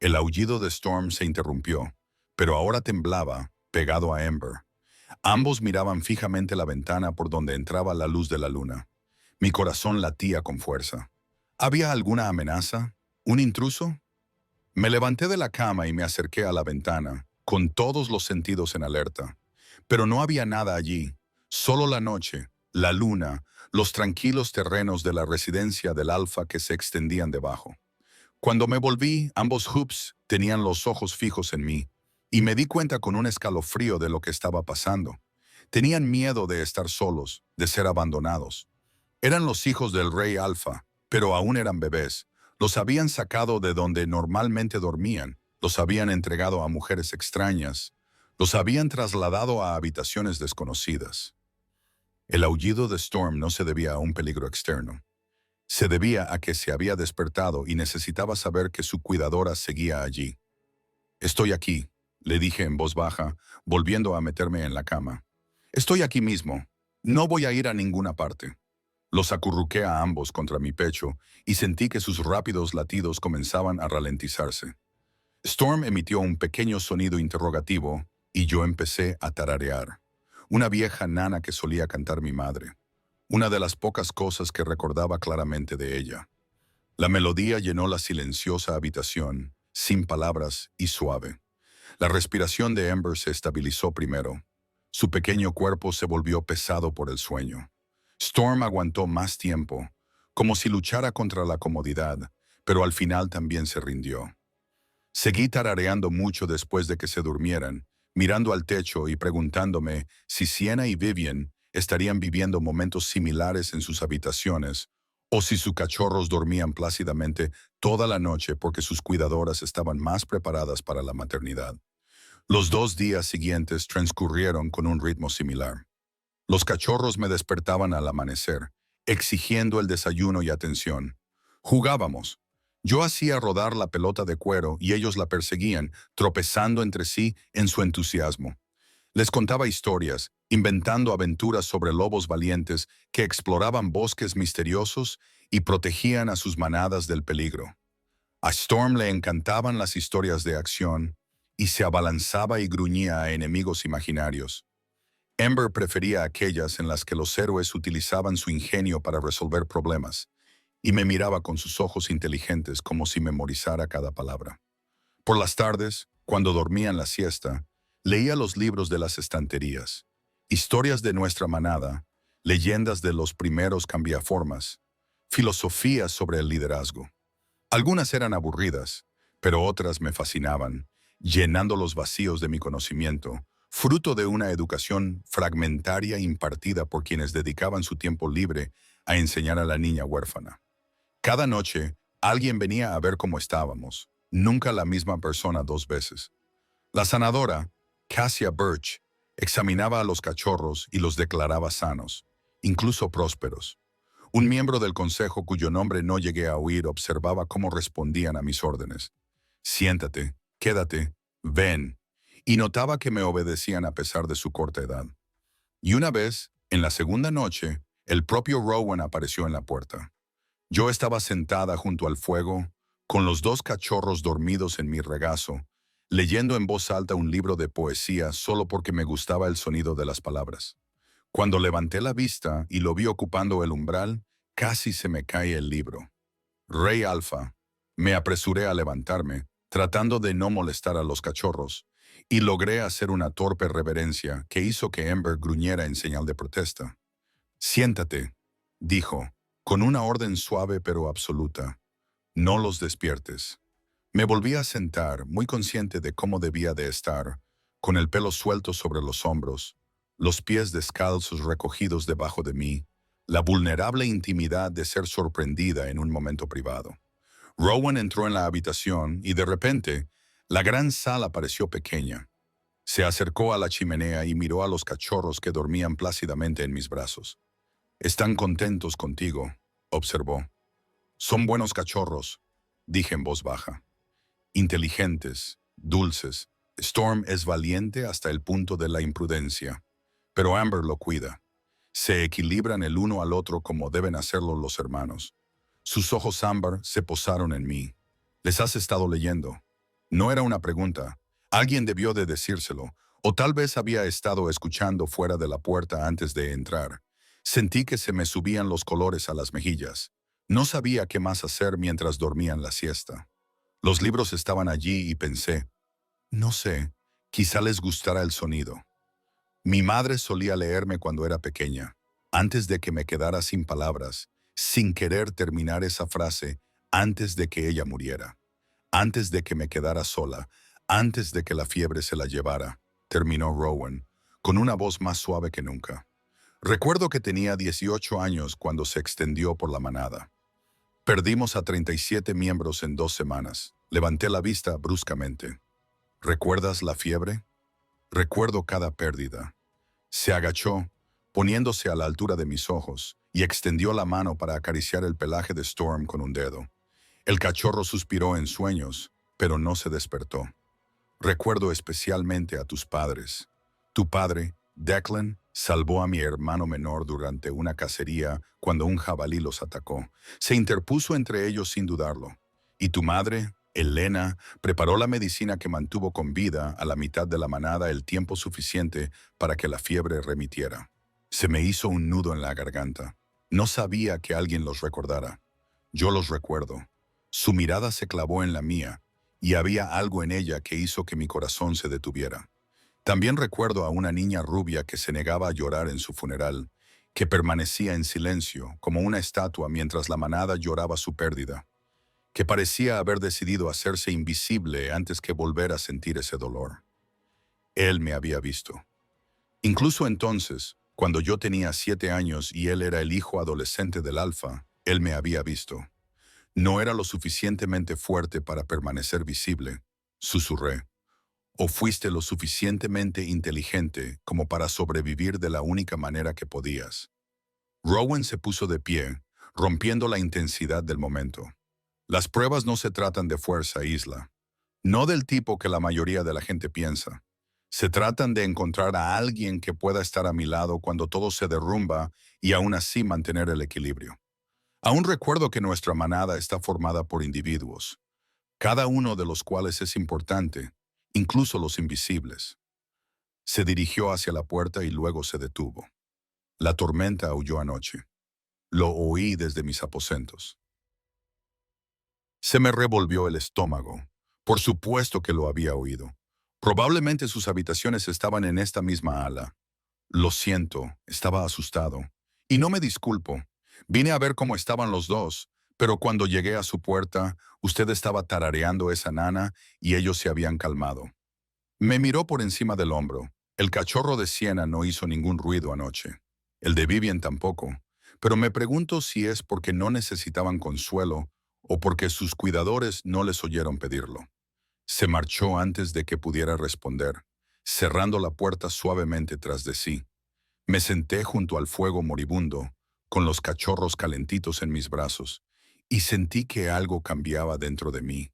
El aullido de Storm se interrumpió, pero ahora temblaba, pegado a Amber. Ambos miraban fijamente la ventana por donde entraba la luz de la luna. Mi corazón latía con fuerza. ¿Había alguna amenaza? ¿Un intruso? Me levanté de la cama y me acerqué a la ventana, con todos los sentidos en alerta. Pero no había nada allí, solo la noche, la luna, los tranquilos terrenos de la residencia del Alfa que se extendían debajo. Cuando me volví, ambos Hoops tenían los ojos fijos en mí, y me di cuenta con un escalofrío de lo que estaba pasando. Tenían miedo de estar solos, de ser abandonados. Eran los hijos del Rey Alfa, pero aún eran bebés. Los habían sacado de donde normalmente dormían, los habían entregado a mujeres extrañas, los habían trasladado a habitaciones desconocidas. El aullido de Storm no se debía a un peligro externo. Se debía a que se había despertado y necesitaba saber que su cuidadora seguía allí. «Estoy aquí», le dije en voz baja, volviendo a meterme en la cama. «Estoy aquí mismo. No voy a ir a ninguna parte». Los acurruqué a ambos contra mi pecho y sentí que sus rápidos latidos comenzaban a ralentizarse. Storm emitió un pequeño sonido interrogativo y yo empecé a tararear. Una vieja nana que solía cantar mi madre. Una de las pocas cosas que recordaba claramente de ella. La melodía llenó la silenciosa habitación, sin palabras y suave. La respiración de Amber se estabilizó primero. Su pequeño cuerpo se volvió pesado por el sueño. Storm aguantó más tiempo, como si luchara contra la comodidad, pero al final también se rindió. Seguí tarareando mucho después de que se durmieran, mirando al techo y preguntándome si Sienna y Vivian estarían viviendo momentos similares en sus habitaciones, o si sus cachorros dormían plácidamente toda la noche porque sus cuidadoras estaban más preparadas para la maternidad. Los 2 días siguientes transcurrieron con un ritmo similar. Los cachorros me despertaban al amanecer, exigiendo el desayuno y atención. Jugábamos. Yo hacía rodar la pelota de cuero y ellos la perseguían, tropezando entre sí en su entusiasmo. Les contaba historias, inventando aventuras sobre lobos valientes que exploraban bosques misteriosos y protegían a sus manadas del peligro. A Storm le encantaban las historias de acción y se abalanzaba y gruñía a enemigos imaginarios. Ember prefería aquellas en las que los héroes utilizaban su ingenio para resolver problemas, y me miraba con sus ojos inteligentes como si memorizara cada palabra. Por las tardes, cuando dormía en la siesta, leía los libros de las estanterías, historias de nuestra manada, leyendas de los primeros cambiaformas, filosofías sobre el liderazgo. Algunas eran aburridas, pero otras me fascinaban, llenando los vacíos de mi conocimiento, fruto de una educación fragmentaria impartida por quienes dedicaban su tiempo libre a enseñar a la niña huérfana. Cada noche, alguien venía a ver cómo estábamos, nunca la misma persona dos veces. La sanadora, Cassia Birch, examinaba a los cachorros y los declaraba sanos, incluso prósperos. Un miembro del consejo cuyo nombre no llegué a oír observaba cómo respondían a mis órdenes. Siéntate, quédate, ven. Y notaba que me obedecían a pesar de su corta edad. Y una vez, en la segunda noche, el propio Rowan apareció en la puerta. Yo estaba sentada junto al fuego, con los dos cachorros dormidos en mi regazo, leyendo en voz alta un libro de poesía solo porque me gustaba el sonido de las palabras. Cuando levanté la vista y lo vi ocupando el umbral, casi se me cae el libro. Rey Alfa. Me apresuré a levantarme, tratando de no molestar a los cachorros, y logré hacer una torpe reverencia que hizo que Ember gruñera en señal de protesta. Siéntate, dijo, con una orden suave pero absoluta. No los despiertes. Me volví a sentar, muy consciente de cómo debía de estar, con el pelo suelto sobre los hombros, los pies descalzos recogidos debajo de mí, la vulnerable intimidad de ser sorprendida en un momento privado. Rowan entró en la habitación y de repente, la gran sala pareció pequeña. Se acercó a la chimenea y miró a los cachorros que dormían plácidamente en mis brazos. «Están contentos contigo», observó. «Son buenos cachorros», dije en voz baja. «Inteligentes, dulces. Storm es valiente hasta el punto de la imprudencia, pero Amber lo cuida. Se equilibran el uno al otro como deben hacerlo los hermanos». Sus ojos ámbar se posaron en mí. «¿Les has estado leyendo?» No era una pregunta. Alguien debió de decírselo, o tal vez había estado escuchando fuera de la puerta antes de entrar. Sentí que se me subían los colores a las mejillas. No sabía qué más hacer mientras dormían la siesta. Los libros estaban allí y pensé, no sé, quizá les gustara el sonido. Mi madre solía leerme cuando era pequeña, antes de que me quedara sin palabras, sin querer terminar esa frase antes de que ella muriera, antes de que me quedara sola, antes de que la fiebre se la llevara, terminó Rowan, con una voz más suave que nunca. Recuerdo que tenía 18 años cuando se extendió por la manada. Perdimos a 37 miembros en 2 semanas. Levanté la vista bruscamente. ¿Recuerdas la fiebre? Recuerdo cada pérdida. Se agachó, poniéndose a la altura de mis ojos, y extendió la mano para acariciar el pelaje de Storm con un dedo. El cachorro suspiró en sueños, pero no se despertó. Recuerdo especialmente a tus padres. Tu padre, Declan, salvó a mi hermano menor durante una cacería cuando un jabalí los atacó. Se interpuso entre ellos sin dudarlo. Y tu madre, Elena, preparó la medicina que mantuvo con vida a la mitad de la manada el tiempo suficiente para que la fiebre remitiera. Se me hizo un nudo en la garganta. No sabía que alguien los recordara. Yo los recuerdo. Su mirada se clavó en la mía, y había algo en ella que hizo que mi corazón se detuviera. También recuerdo a una niña rubia que se negaba a llorar en su funeral, que permanecía en silencio, como una estatua mientras la manada lloraba su pérdida, que parecía haber decidido hacerse invisible antes que volver a sentir ese dolor. Él me había visto. Incluso entonces, cuando yo tenía 7 años y él era el hijo adolescente del Alfa, él me había visto. No era lo suficientemente fuerte para permanecer visible, susurré. ¿O fuiste lo suficientemente inteligente como para sobrevivir de la única manera que podías? Rowan se puso de pie, rompiendo la intensidad del momento. Las pruebas no se tratan de fuerza, Isla. No del tipo que la mayoría de la gente piensa. Se tratan de encontrar a alguien que pueda estar a mi lado cuando todo se derrumba y aún así mantener el equilibrio. Aún recuerdo que nuestra manada está formada por individuos, cada uno de los cuales es importante, incluso los invisibles. Se dirigió hacia la puerta y luego se detuvo. La tormenta aulló anoche. Lo oí desde mis aposentos. Se me revolvió el estómago. Por supuesto que lo había oído. Probablemente sus habitaciones estaban en esta misma ala. Lo siento, estaba asustado. Y no me disculpo. Vine a ver cómo estaban los dos, pero cuando llegué a su puerta, usted estaba tarareando esa nana y ellos se habían calmado. Me miró por encima del hombro. El cachorro de Siena no hizo ningún ruido anoche. El de Vivian tampoco. Pero me pregunto si es porque no necesitaban consuelo o porque sus cuidadores no les oyeron pedirlo. Se marchó antes de que pudiera responder, cerrando la puerta suavemente tras de sí. Me senté junto al fuego moribundo, con los cachorros calentitos en mis brazos, y sentí que algo cambiaba dentro de mí.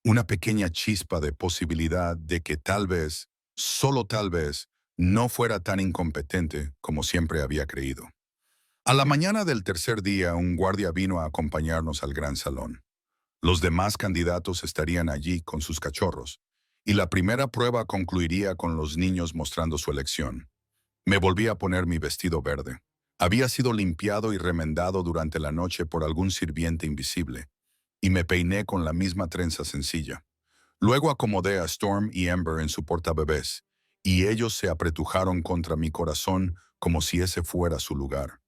Una pequeña chispa de posibilidad de que tal vez, solo tal vez, no fuera tan incompetente como siempre había creído. A la mañana del tercer día, un guardia vino a acompañarnos al gran salón. Los demás candidatos estarían allí con sus cachorros, y la primera prueba concluiría con los niños mostrando su elección. Me volví a poner mi vestido verde. Había sido limpiado y remendado durante la noche por algún sirviente invisible, y me peiné con la misma trenza sencilla. Luego acomodé a Storm y Ember en su portabebés, y ellos se apretujaron contra mi corazón como si ese fuera su lugar.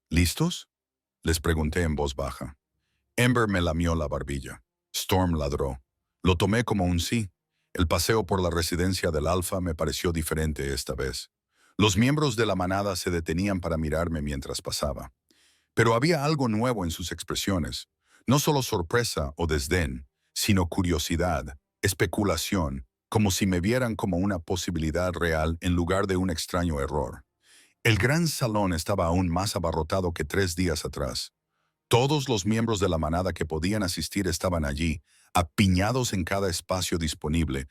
¿Listos? Les pregunté en voz baja. Ember me lamió la barbilla. Storm ladró. Lo tomé como un sí. El paseo por la residencia del Alfa me pareció diferente esta vez. Los miembros de la manada se detenían para mirarme mientras pasaba. Pero había algo nuevo en sus expresiones. No solo sorpresa o desdén, sino curiosidad, especulación, como si me vieran como una posibilidad real en lugar de un extraño error. El gran salón estaba aún más abarrotado que 3 días atrás. Todos los miembros de la manada que podían asistir estaban allí, apiñados en cada espacio disponible,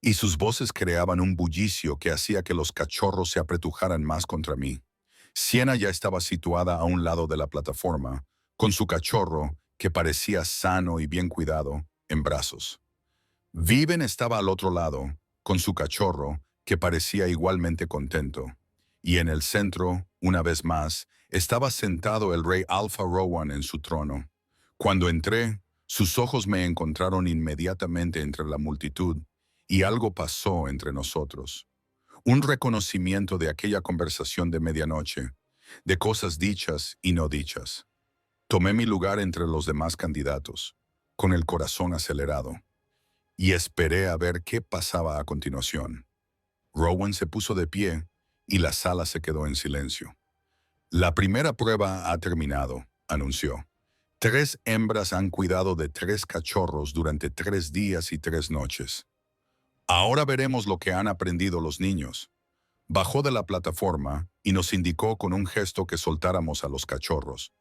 y sus voces creaban un bullicio que hacía que los cachorros se apretujaran más contra mí. Siena ya estaba situada a un lado de la plataforma, con su cachorro, que parecía sano y bien cuidado, en brazos. Viven estaba al otro lado, con su cachorro, que parecía igualmente contento. Y en el centro, una vez más, estaba sentado el rey Alpha Rowan en su trono. Cuando entré, sus ojos me encontraron inmediatamente entre la multitud, y algo pasó entre nosotros. Un reconocimiento de aquella conversación de medianoche, de cosas dichas y no dichas. Tomé mi lugar entre los demás candidatos, con el corazón acelerado, y esperé a ver qué pasaba a continuación. Rowan se puso de pie y la sala se quedó en silencio. La primera prueba ha terminado, anunció. 3 hembras han cuidado de 3 cachorros durante 3 días y 3 noches. Ahora veremos lo que han aprendido los niños. Bajó de la plataforma y nos indicó con un gesto que soltáramos a los cachorros.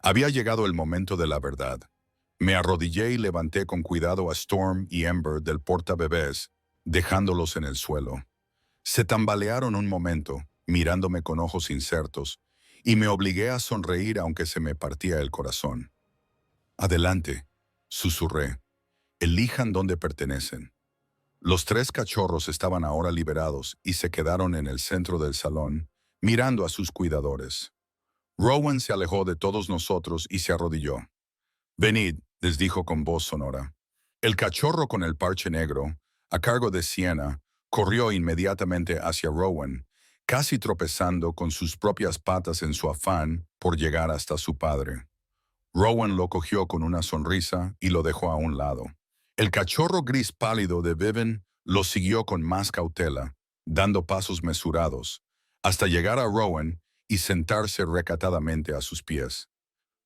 Había llegado el momento de la verdad. Me arrodillé y levanté con cuidado a Storm y Ember del portabebés, dejándolos en el suelo. Se tambalearon un momento, mirándome con ojos incertos, y me obligué a sonreír aunque se me partía el corazón. Adelante, susurré. Elijan dónde pertenecen. Los 3 cachorros estaban ahora liberados y se quedaron en el centro del salón, mirando a sus cuidadores. Rowan se alejó de todos nosotros y se arrodilló. Venid, les dijo con voz sonora. El cachorro con el parche negro, a cargo de Siena, corrió inmediatamente hacia Rowan, casi tropezando con sus propias patas en su afán por llegar hasta su padre. Rowan lo cogió con una sonrisa y lo dejó a un lado. El cachorro gris pálido de Viven lo siguió con más cautela, dando pasos mesurados, hasta llegar a Rowan y sentarse recatadamente a sus pies.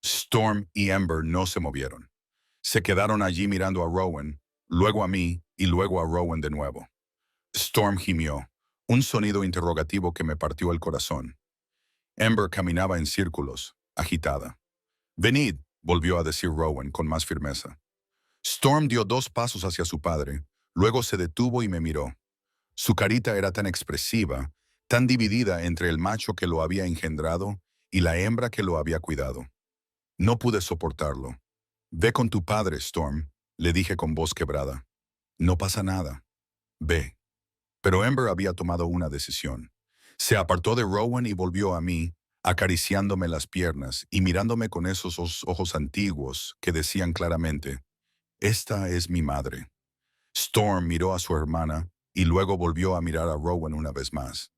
Storm y Ember no se movieron. Se quedaron allí mirando a Rowan, luego a mí y luego a Rowan de nuevo. Storm gimió, un sonido interrogativo que me partió el corazón. Amber caminaba en círculos, agitada. «Venid», volvió a decir Rowan con más firmeza. Storm dio 2 pasos hacia su padre, luego se detuvo y me miró. Su carita era tan expresiva, tan dividida entre el macho que lo había engendrado y la hembra que lo había cuidado. No pude soportarlo. «Ve con tu padre, Storm», le dije con voz quebrada. «No pasa nada. Ve». Pero Amber había tomado una decisión. Se apartó de Rowan y volvió a mí, acariciándome las piernas y mirándome con esos ojos antiguos que decían claramente: «Esta es mi madre». Storm miró a su hermana y luego volvió a mirar a Rowan una vez más.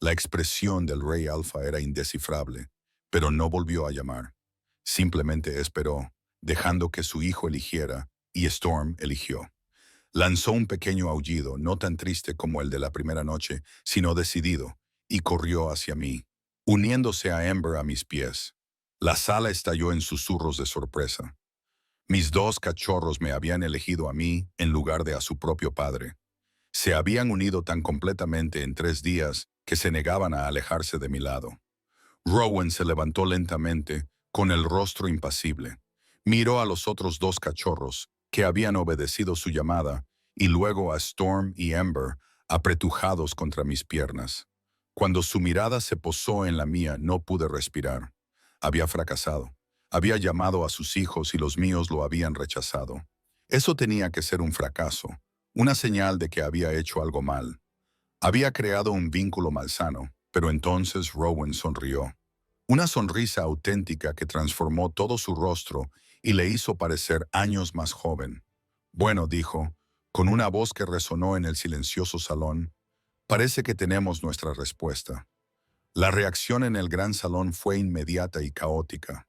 La expresión del rey alfa era indescifrable, pero no volvió a llamar. Simplemente esperó, dejando que su hijo eligiera, y Storm eligió. Lanzó un pequeño aullido, no tan triste como el de la primera noche, sino decidido, y corrió hacia mí, uniéndose a Amber a mis pies. La sala estalló en susurros de sorpresa. Mis 2 cachorros me habían elegido a mí en lugar de a su propio padre. Se habían unido tan completamente en 3 días que se negaban a alejarse de mi lado. Rowan se levantó lentamente, con el rostro impasible. Miró a los otros 2 cachorros, que habían obedecido su llamada, y luego a Storm y Amber, apretujados contra mis piernas. Cuando su mirada se posó en la mía, no pude respirar. Había fracasado. Había llamado a sus hijos y los míos lo habían rechazado. Eso tenía que ser un fracaso, una señal de que había hecho algo mal. Había creado un vínculo malsano, pero entonces Rowan sonrió. Una sonrisa auténtica que transformó todo su rostro y le hizo parecer años más joven. «Bueno», dijo, con una voz que resonó en el silencioso salón, «parece que tenemos nuestra respuesta». La reacción en el gran salón fue inmediata y caótica.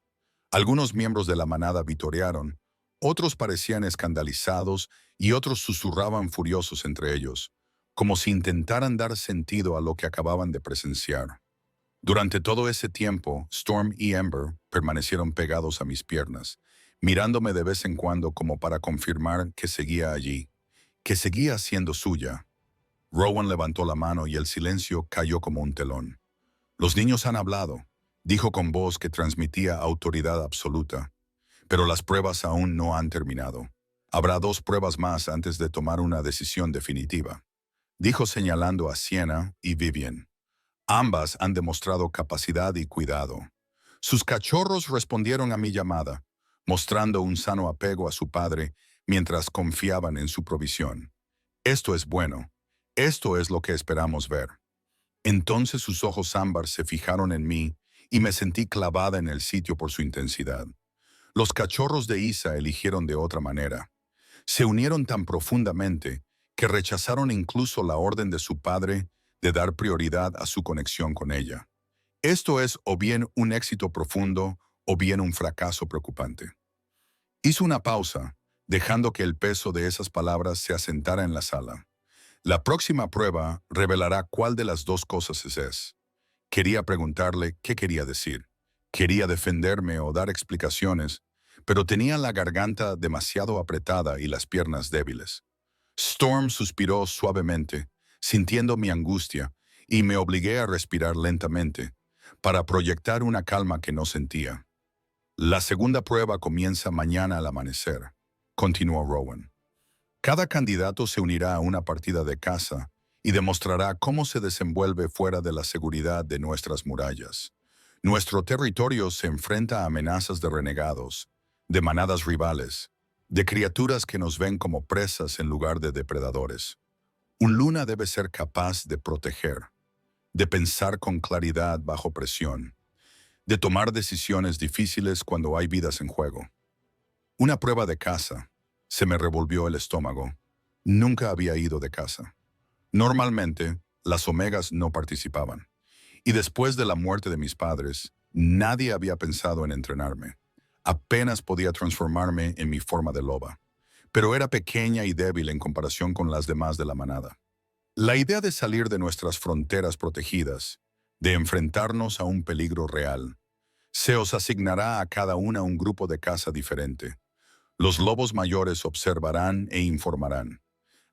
Algunos miembros de la manada vitorearon, otros parecían escandalizados y otros susurraban furiosos entre ellos, como si intentaran dar sentido a lo que acababan de presenciar. Durante todo ese tiempo, Storm y Amber permanecieron pegados a mis piernas, mirándome de vez en cuando como para confirmar que seguía allí, que seguía siendo suya. Rowan levantó la mano y el silencio cayó como un telón. «Los niños han hablado», dijo con voz que transmitía autoridad absoluta. «Pero las pruebas aún no han terminado. Habrá 2 pruebas más antes de tomar una decisión definitiva», dijo señalando a Sienna y Vivian. Ambas han demostrado capacidad y cuidado. Sus cachorros respondieron a mi llamada, mostrando un sano apego a su padre mientras confiaban en su provisión. Esto es bueno. Esto es lo que esperamos ver. Entonces sus ojos ámbar se fijaron en mí y me sentí clavada en el sitio por su intensidad. Los cachorros de Isa eligieron de otra manera. Se unieron tan profundamente que rechazaron incluso la orden de su padre de dar prioridad a su conexión con ella. Esto es o bien un éxito profundo o bien un fracaso preocupante. Hizo una pausa, dejando que el peso de esas palabras se asentara en la sala. La próxima prueba revelará cuál de las 2 cosas es. Quería preguntarle qué quería decir. Quería defenderme o dar explicaciones, pero tenía la garganta demasiado apretada y las piernas débiles. Storm suspiró suavemente, sintiendo mi angustia, y me obligué a respirar lentamente, para proyectar una calma que no sentía. «La segunda prueba comienza mañana al amanecer», continuó Rowan. «Cada candidato se unirá a una partida de caza y demostrará cómo se desenvuelve fuera de la seguridad de nuestras murallas. Nuestro territorio se enfrenta a amenazas de renegados, de manadas rivales, de criaturas que nos ven como presas en lugar de depredadores. Un Luna debe ser capaz de proteger, de pensar con claridad bajo presión, de tomar decisiones difíciles cuando hay vidas en juego. Una prueba de caza». Se me revolvió el estómago. Nunca había ido de caza. Normalmente, las omegas no participaban. Y después de la muerte de mis padres, nadie había pensado en entrenarme. Apenas podía transformarme en mi forma de loba. Pero era pequeña y débil en comparación con las demás de la manada. La idea de salir de nuestras fronteras protegidas, de enfrentarnos a un peligro real, se os asignará a cada una un grupo de caza diferente. Los lobos mayores observarán e informarán.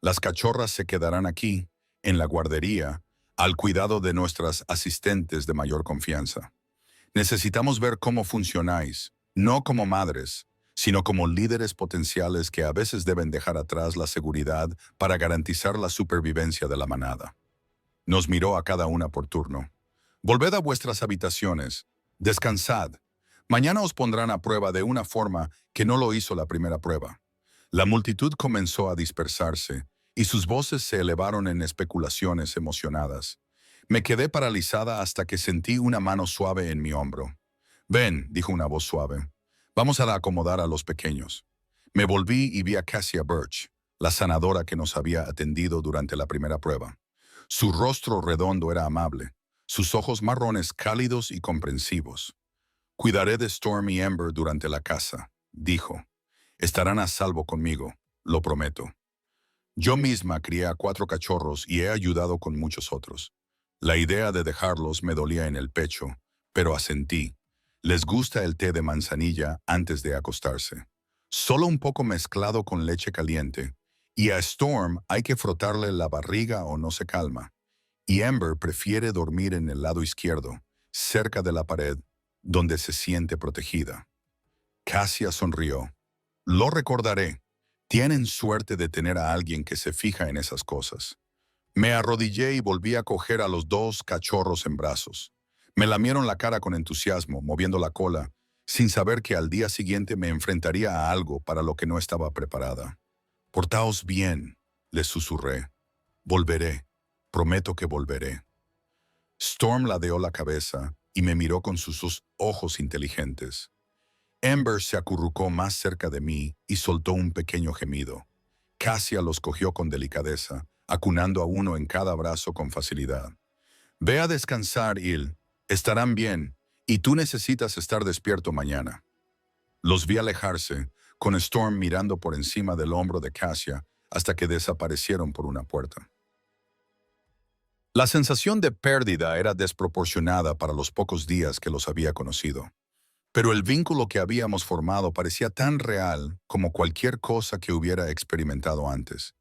Las cachorras se quedarán aquí en la guardería, al cuidado de nuestras asistentes de mayor confianza. Necesitamos ver cómo funcionáis, no como madres, sino como líderes potenciales que a veces deben dejar atrás la seguridad para garantizar la supervivencia de la manada. Nos miró a cada una por turno. Volved a vuestras habitaciones. Descansad. Mañana os pondrán a prueba de una forma que no lo hizo la primera prueba. La multitud comenzó a dispersarse, y sus voces se elevaron en especulaciones emocionadas. Me quedé paralizada hasta que sentí una mano suave en mi hombro. Ven, dijo una voz suave. Vamos a acomodar a los pequeños. Me volví y vi a Cassia Birch, la sanadora que nos había atendido durante la primera prueba. Su rostro redondo era amable, sus ojos marrones cálidos y comprensivos. Cuidaré de Storm y Ember durante la caza, dijo. Estarán a salvo conmigo, lo prometo. Yo misma crié a 4 cachorros y he ayudado con muchos otros. La idea de dejarlos me dolía en el pecho, pero asentí. Les gusta el té de manzanilla antes de acostarse. Solo un poco mezclado con leche caliente. Y a Storm hay que frotarle la barriga o no se calma. Y Ember prefiere dormir en el lado izquierdo, cerca de la pared, donde se siente protegida. Cassia sonrió. Lo recordaré. Tienen suerte de tener a alguien que se fija en esas cosas. Me arrodillé y volví a coger a los 2 cachorros en brazos. Me lamieron la cara con entusiasmo, moviendo la cola, sin saber que al día siguiente me enfrentaría a algo para lo que no estaba preparada. Portaos bien, les susurré. Volveré. Prometo que volveré. Storm ladeó la cabeza y me miró con sus ojos inteligentes. Ember se acurrucó más cerca de mí y soltó un pequeño gemido. Cassia los cogió con delicadeza, acunando a uno en cada brazo con facilidad. Ve a descansar, Il. Estarán bien, y tú necesitas estar despierto mañana. Los vi alejarse, con Storm mirando por encima del hombro de Cassia hasta que desaparecieron por una puerta. La sensación de pérdida era desproporcionada para los pocos días que los había conocido. Pero el vínculo que habíamos formado parecía tan real como cualquier cosa que hubiera experimentado antes.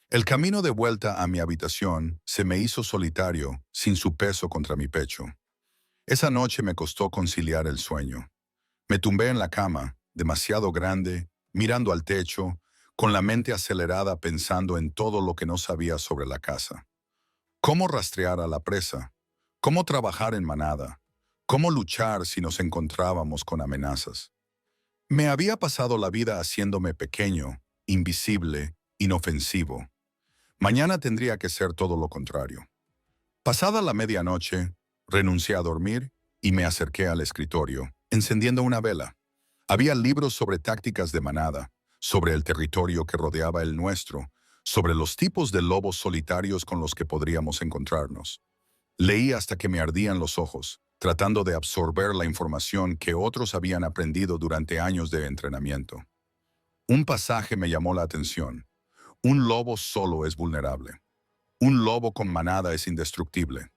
El camino de vuelta a mi habitación se me hizo solitario, sin su peso contra mi pecho. Esa noche me costó conciliar el sueño. Me tumbé en la cama, demasiado grande, mirando al techo, con la mente acelerada pensando en todo lo que no sabía sobre la casa. ¿Cómo rastrear a la presa? ¿Cómo trabajar en manada? ¿Cómo luchar si nos encontrábamos con amenazas? Me había pasado la vida haciéndome pequeño, invisible, inofensivo. Mañana tendría que ser todo lo contrario. Pasada la medianoche, renuncié a dormir y me acerqué al escritorio, encendiendo una vela. Había libros sobre tácticas de manada, sobre el territorio que rodeaba el nuestro, sobre los tipos de lobos solitarios con los que podríamos encontrarnos. Leí hasta que me ardían los ojos, tratando de absorber la información que otros habían aprendido durante años de entrenamiento. Un pasaje me llamó la atención. Un lobo solo es vulnerable. Un lobo con manada es indestructible.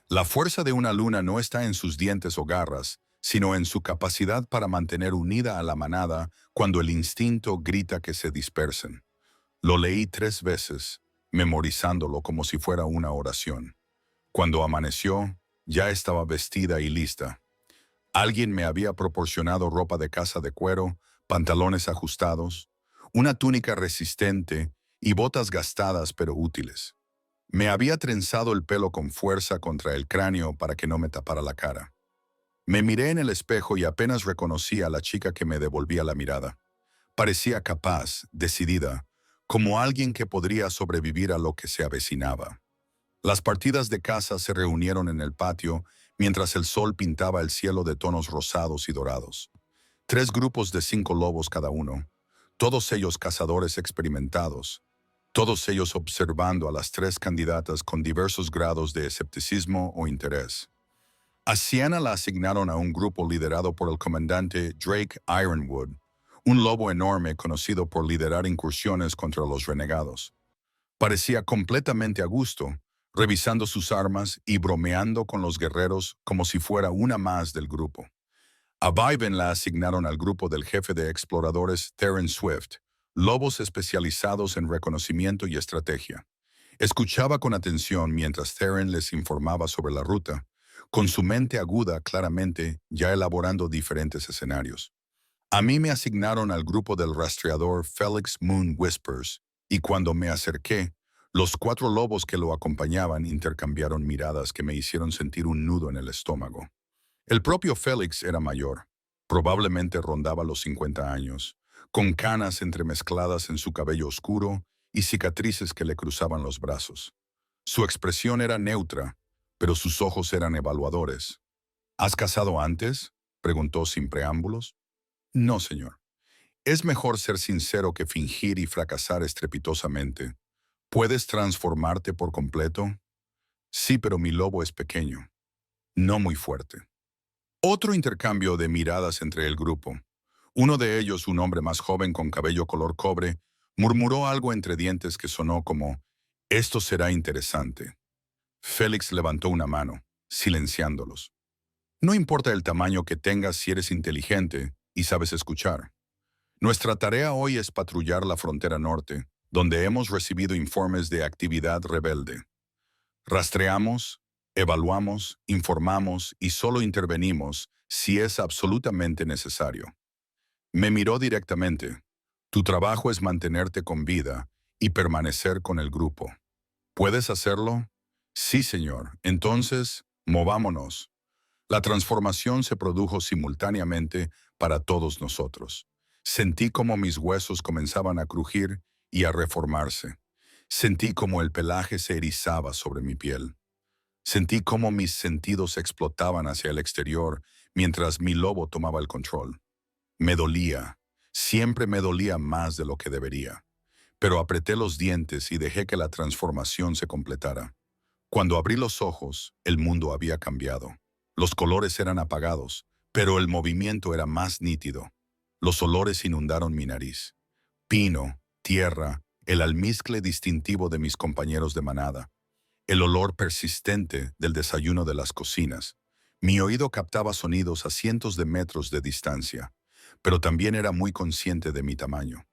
La fuerza de una luna no está en sus dientes o garras, sino en su capacidad para mantener unida a la manada cuando el instinto grita que se dispersen. Lo leí 3 veces, memorizándolo como si fuera una oración. Cuando amaneció, ya estaba vestida y lista. Alguien me había proporcionado ropa de caza de cuero, pantalones ajustados, una túnica resistente y botas gastadas pero útiles. Me había trenzado el pelo con fuerza contra el cráneo para que no me tapara la cara. Me miré en el espejo y apenas reconocí a la chica que me devolvía la mirada. Parecía capaz, decidida, como alguien que podría sobrevivir a lo que se avecinaba. Las partidas de caza se reunieron en el patio mientras el sol pintaba el cielo de tonos rosados y dorados. 3 grupos de 5 lobos cada uno, todos ellos cazadores experimentados, todos ellos observando a las 3 candidatas con diversos grados de escepticismo o interés. A Sienna la asignaron a un grupo liderado por el comandante Drake Ironwood, un lobo enorme conocido por liderar incursiones contra los renegados. Parecía completamente a gusto, revisando sus armas y bromeando con los guerreros como si fuera una más del grupo. A Viven la asignaron al grupo del jefe de exploradores Theron Swift, lobos especializados en reconocimiento y estrategia. Escuchaba con atención mientras Theron les informaba sobre la ruta, con su mente aguda claramente ya elaborando diferentes escenarios. A mí me asignaron al grupo del rastreador Felix Moon Whispers, y cuando me acerqué, los 4 lobos que lo acompañaban intercambiaron miradas que me hicieron sentir un nudo en el estómago. El propio Félix era mayor, probablemente rondaba los 50 años, con canas entremezcladas en su cabello oscuro y cicatrices que le cruzaban los brazos. Su expresión era neutra, pero sus ojos eran evaluadores. ¿Has cazado antes?, preguntó sin preámbulos. No, señor. Es mejor ser sincero que fingir y fracasar estrepitosamente. ¿Puedes transformarte por completo? Sí, pero mi lobo es pequeño, no muy fuerte. Otro intercambio de miradas entre el grupo. Uno de ellos, un hombre más joven con cabello color cobre, murmuró algo entre dientes que sonó como, «Esto será interesante». Félix levantó una mano, silenciándolos. No importa el tamaño que tengas si eres inteligente y sabes escuchar. Nuestra tarea hoy es patrullar la frontera norte, donde hemos recibido informes de actividad rebelde. Rastreamos, evaluamos, informamos y solo intervenimos si es absolutamente necesario. Me miró directamente. Tu trabajo es mantenerte con vida y permanecer con el grupo. ¿Puedes hacerlo? Sí, señor. Entonces, movámonos. La transformación se produjo simultáneamente para todos nosotros. Sentí como mis huesos comenzaban a crujir y a reformarse. Sentí como el pelaje se erizaba sobre mi piel. Sentí como mis sentidos explotaban hacia el exterior mientras mi lobo tomaba el control. Me dolía, siempre me dolía más de lo que debería, pero apreté los dientes y dejé que la transformación se completara. Cuando abrí los ojos, el mundo había cambiado. Los colores eran apagados, pero el movimiento era más nítido. Los olores inundaron mi nariz. Pino, tierra, el almizcle distintivo de mis compañeros de manada, el olor persistente del desayuno de las cocinas. Mi oído captaba sonidos a cientos de metros de distancia, pero también era muy consciente de mi tamaño.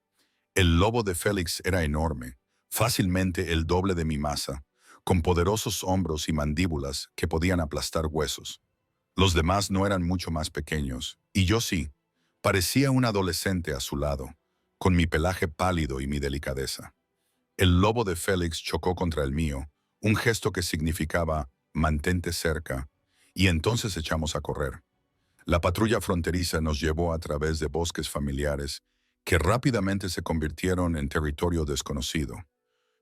El lobo de Félix era enorme, fácilmente el doble de mi masa, con poderosos hombros y mandíbulas que podían aplastar huesos. Los demás no eran mucho más pequeños, y yo sí. Parecía un adolescente a su lado, con mi pelaje pálido y mi delicadeza. El lobo de Félix chocó contra el mío, un gesto que significaba «mantente cerca», y entonces echamos a correr. La patrulla fronteriza nos llevó a través de bosques familiares que rápidamente se convirtieron en territorio desconocido.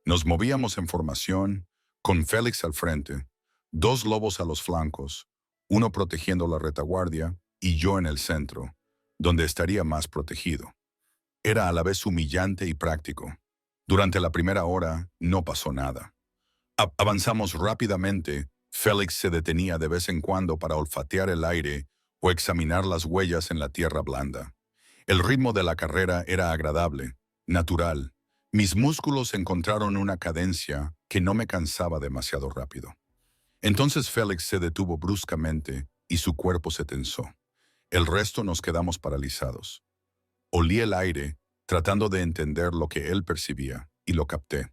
Nos movíamos en formación, con Félix al frente, 2 lobos a los flancos, uno protegiendo la retaguardia y yo en el centro, donde estaría más protegido. Era a la vez humillante y práctico. Durante la primera hora no pasó nada. Avanzamos rápidamente. Félix se detenía de vez en cuando para olfatear el aire o examinar las huellas en la tierra blanda. El ritmo de la carrera era agradable, natural. Mis músculos encontraron una cadencia que no me cansaba demasiado rápido. Entonces Félix se detuvo bruscamente y su cuerpo se tensó. El resto nos quedamos paralizados. Olí el aire, tratando de entender lo que él percibía, y lo capté.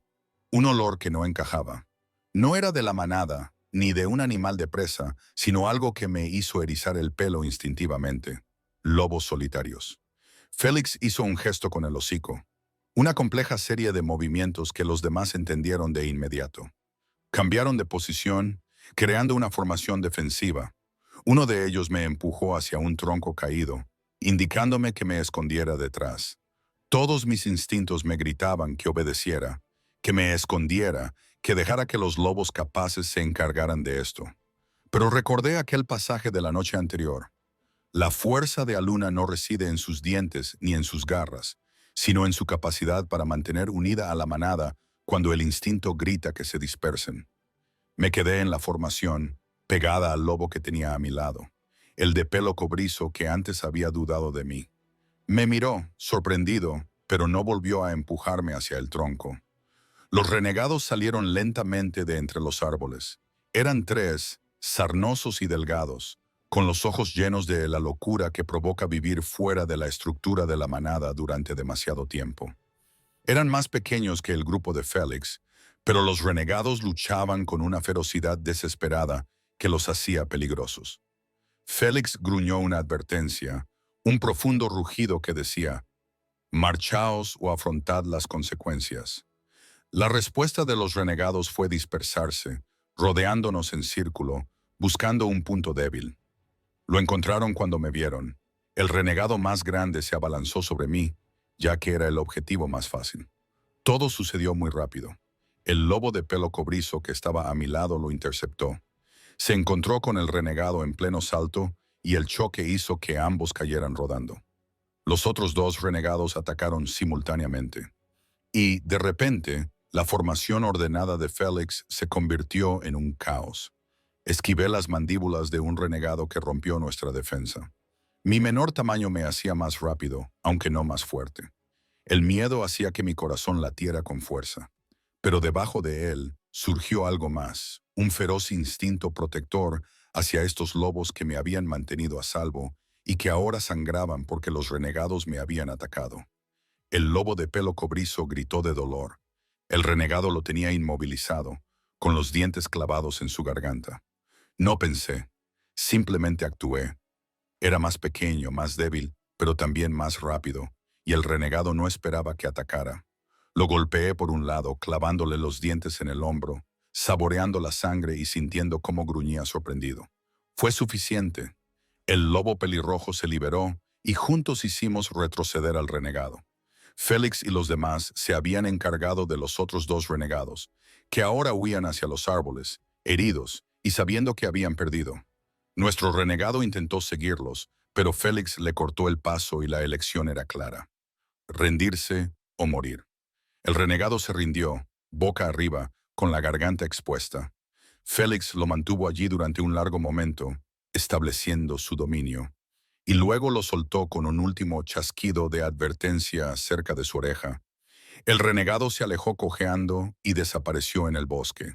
Un olor que no encajaba. No era de la manada, ni de un animal de presa, sino algo que me hizo erizar el pelo instintivamente. Lobos solitarios. Félix hizo un gesto con el hocico. Una compleja serie de movimientos que los demás entendieron de inmediato. Cambiaron de posición, creando una formación defensiva. Uno de ellos me empujó hacia un tronco caído, indicándome que me escondiera detrás. Todos mis instintos me gritaban que obedeciera, que me escondiera, que dejara que los lobos capaces se encargaran de esto. Pero recordé aquel pasaje de la noche anterior. La fuerza de Aluna no reside en sus dientes ni en sus garras, sino en su capacidad para mantener unida a la manada cuando el instinto grita que se dispersen. Me quedé en la formación, pegada al lobo que tenía a mi lado, el de pelo cobrizo que antes había dudado de mí. Me miró, sorprendido, pero no volvió a empujarme hacia el tronco. Los renegados salieron lentamente de entre los árboles. Eran 3, sarnosos y delgados, con los ojos llenos de la locura que provoca vivir fuera de la estructura de la manada durante demasiado tiempo. Eran más pequeños que el grupo de Félix, pero los renegados luchaban con una ferocidad desesperada que los hacía peligrosos. Félix gruñó una advertencia, un profundo rugido que decía, «Marchaos o afrontad las consecuencias». La respuesta de los renegados fue dispersarse, rodeándonos en círculo, buscando un punto débil. Lo encontraron cuando me vieron. El renegado más grande se abalanzó sobre mí, ya que era el objetivo más fácil. Todo sucedió muy rápido. El lobo de pelo cobrizo que estaba a mi lado lo interceptó. Se encontró con el renegado en pleno salto y el choque hizo que ambos cayeran rodando. Los otros dos renegados atacaron simultáneamente. Y, de repente, la formación ordenada de Félix se convirtió en un caos. Esquivé las mandíbulas de un renegado que rompió nuestra defensa. Mi menor tamaño me hacía más rápido, aunque no más fuerte. El miedo hacía que mi corazón latiera con fuerza. Pero debajo de él surgió algo más, un feroz instinto protector hacia estos lobos que me habían mantenido a salvo y que ahora sangraban porque los renegados me habían atacado. El lobo de pelo cobrizo gritó de dolor. El renegado lo tenía inmovilizado, con los dientes clavados en su garganta. No pensé, simplemente actué. Era más pequeño, más débil, pero también más rápido, y el renegado no esperaba que atacara. Lo golpeé por un lado, clavándole los dientes en el hombro, saboreando la sangre y sintiendo cómo gruñía sorprendido. Fue suficiente. El lobo pelirrojo se liberó y juntos hicimos retroceder al renegado. Félix y los demás se habían encargado de los otros dos renegados, que ahora huían hacia los árboles, heridos y sabiendo que habían perdido. Nuestro renegado intentó seguirlos, pero Félix le cortó el paso y la elección era clara: rendirse o morir. El renegado se rindió, boca arriba, con la garganta expuesta. Félix lo mantuvo allí durante un largo momento, estableciendo su dominio, y luego lo soltó con un último chasquido de advertencia cerca de su oreja. El renegado se alejó cojeando y desapareció en el bosque.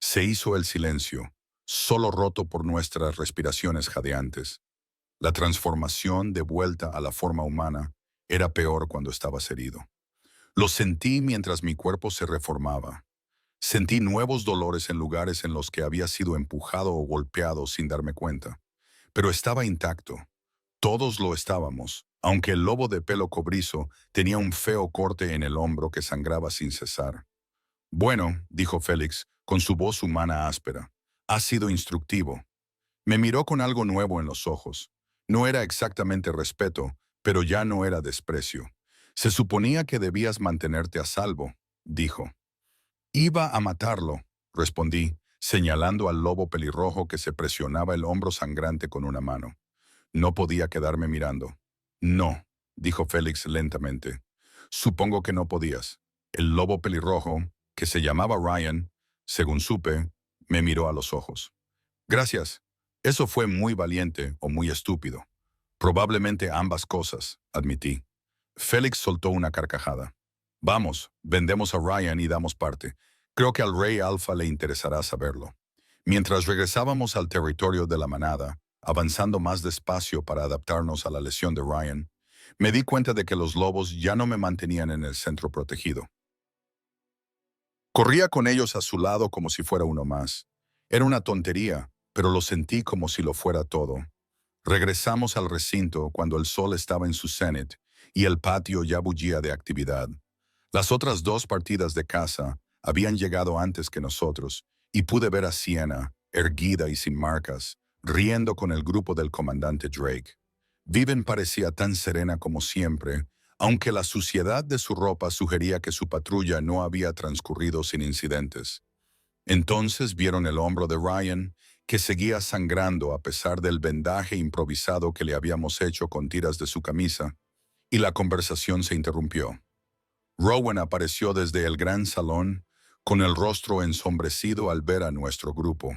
Se hizo el silencio, solo roto por nuestras respiraciones jadeantes. La transformación de vuelta a la forma humana era peor cuando estabas herido. Lo sentí mientras mi cuerpo se reformaba. Sentí nuevos dolores en lugares en los que había sido empujado o golpeado sin darme cuenta. Pero estaba intacto. Todos lo estábamos, aunque el lobo de pelo cobrizo tenía un feo corte en el hombro que sangraba sin cesar. «Bueno», dijo Félix, con su voz humana áspera, «ha sido instructivo». Me miró con algo nuevo en los ojos. No era exactamente respeto, pero ya no era desprecio. «Se suponía que debías mantenerte a salvo», dijo. «Iba a matarlo», respondí, señalando al lobo pelirrojo que se presionaba el hombro sangrante con una mano. No podía quedarme mirando. «No», dijo Félix lentamente. «Supongo que no podías». El lobo pelirrojo, que se llamaba Ryan, según supe, me miró a los ojos. «Gracias. Eso fue muy valiente o muy estúpido». «Probablemente ambas cosas», admití. Félix soltó una carcajada. «Vamos, vendemos a Ryan y damos parte. Creo que al Rey Alfa le interesará saberlo». Mientras regresábamos al territorio de la manada, avanzando más despacio para adaptarnos a la lesión de Ryan, me di cuenta de que los lobos ya no me mantenían en el centro protegido. Corría con ellos a su lado como si fuera uno más. Era una tontería, pero lo sentí como si lo fuera todo. Regresamos al recinto cuando el sol estaba en su cenit y el patio ya bullía de actividad. Las otras dos partidas de caza habían llegado antes que nosotros y pude ver a Sienna, erguida y sin marcas, riendo con el grupo del comandante Drake. Viven parecía tan serena como siempre, aunque la suciedad de su ropa sugería que su patrulla no había transcurrido sin incidentes. Entonces vieron el hombro de Ryan, que seguía sangrando a pesar del vendaje improvisado que le habíamos hecho con tiras de su camisa, y la conversación se interrumpió. Rowan apareció desde el gran salón, con el rostro ensombrecido al ver a nuestro grupo.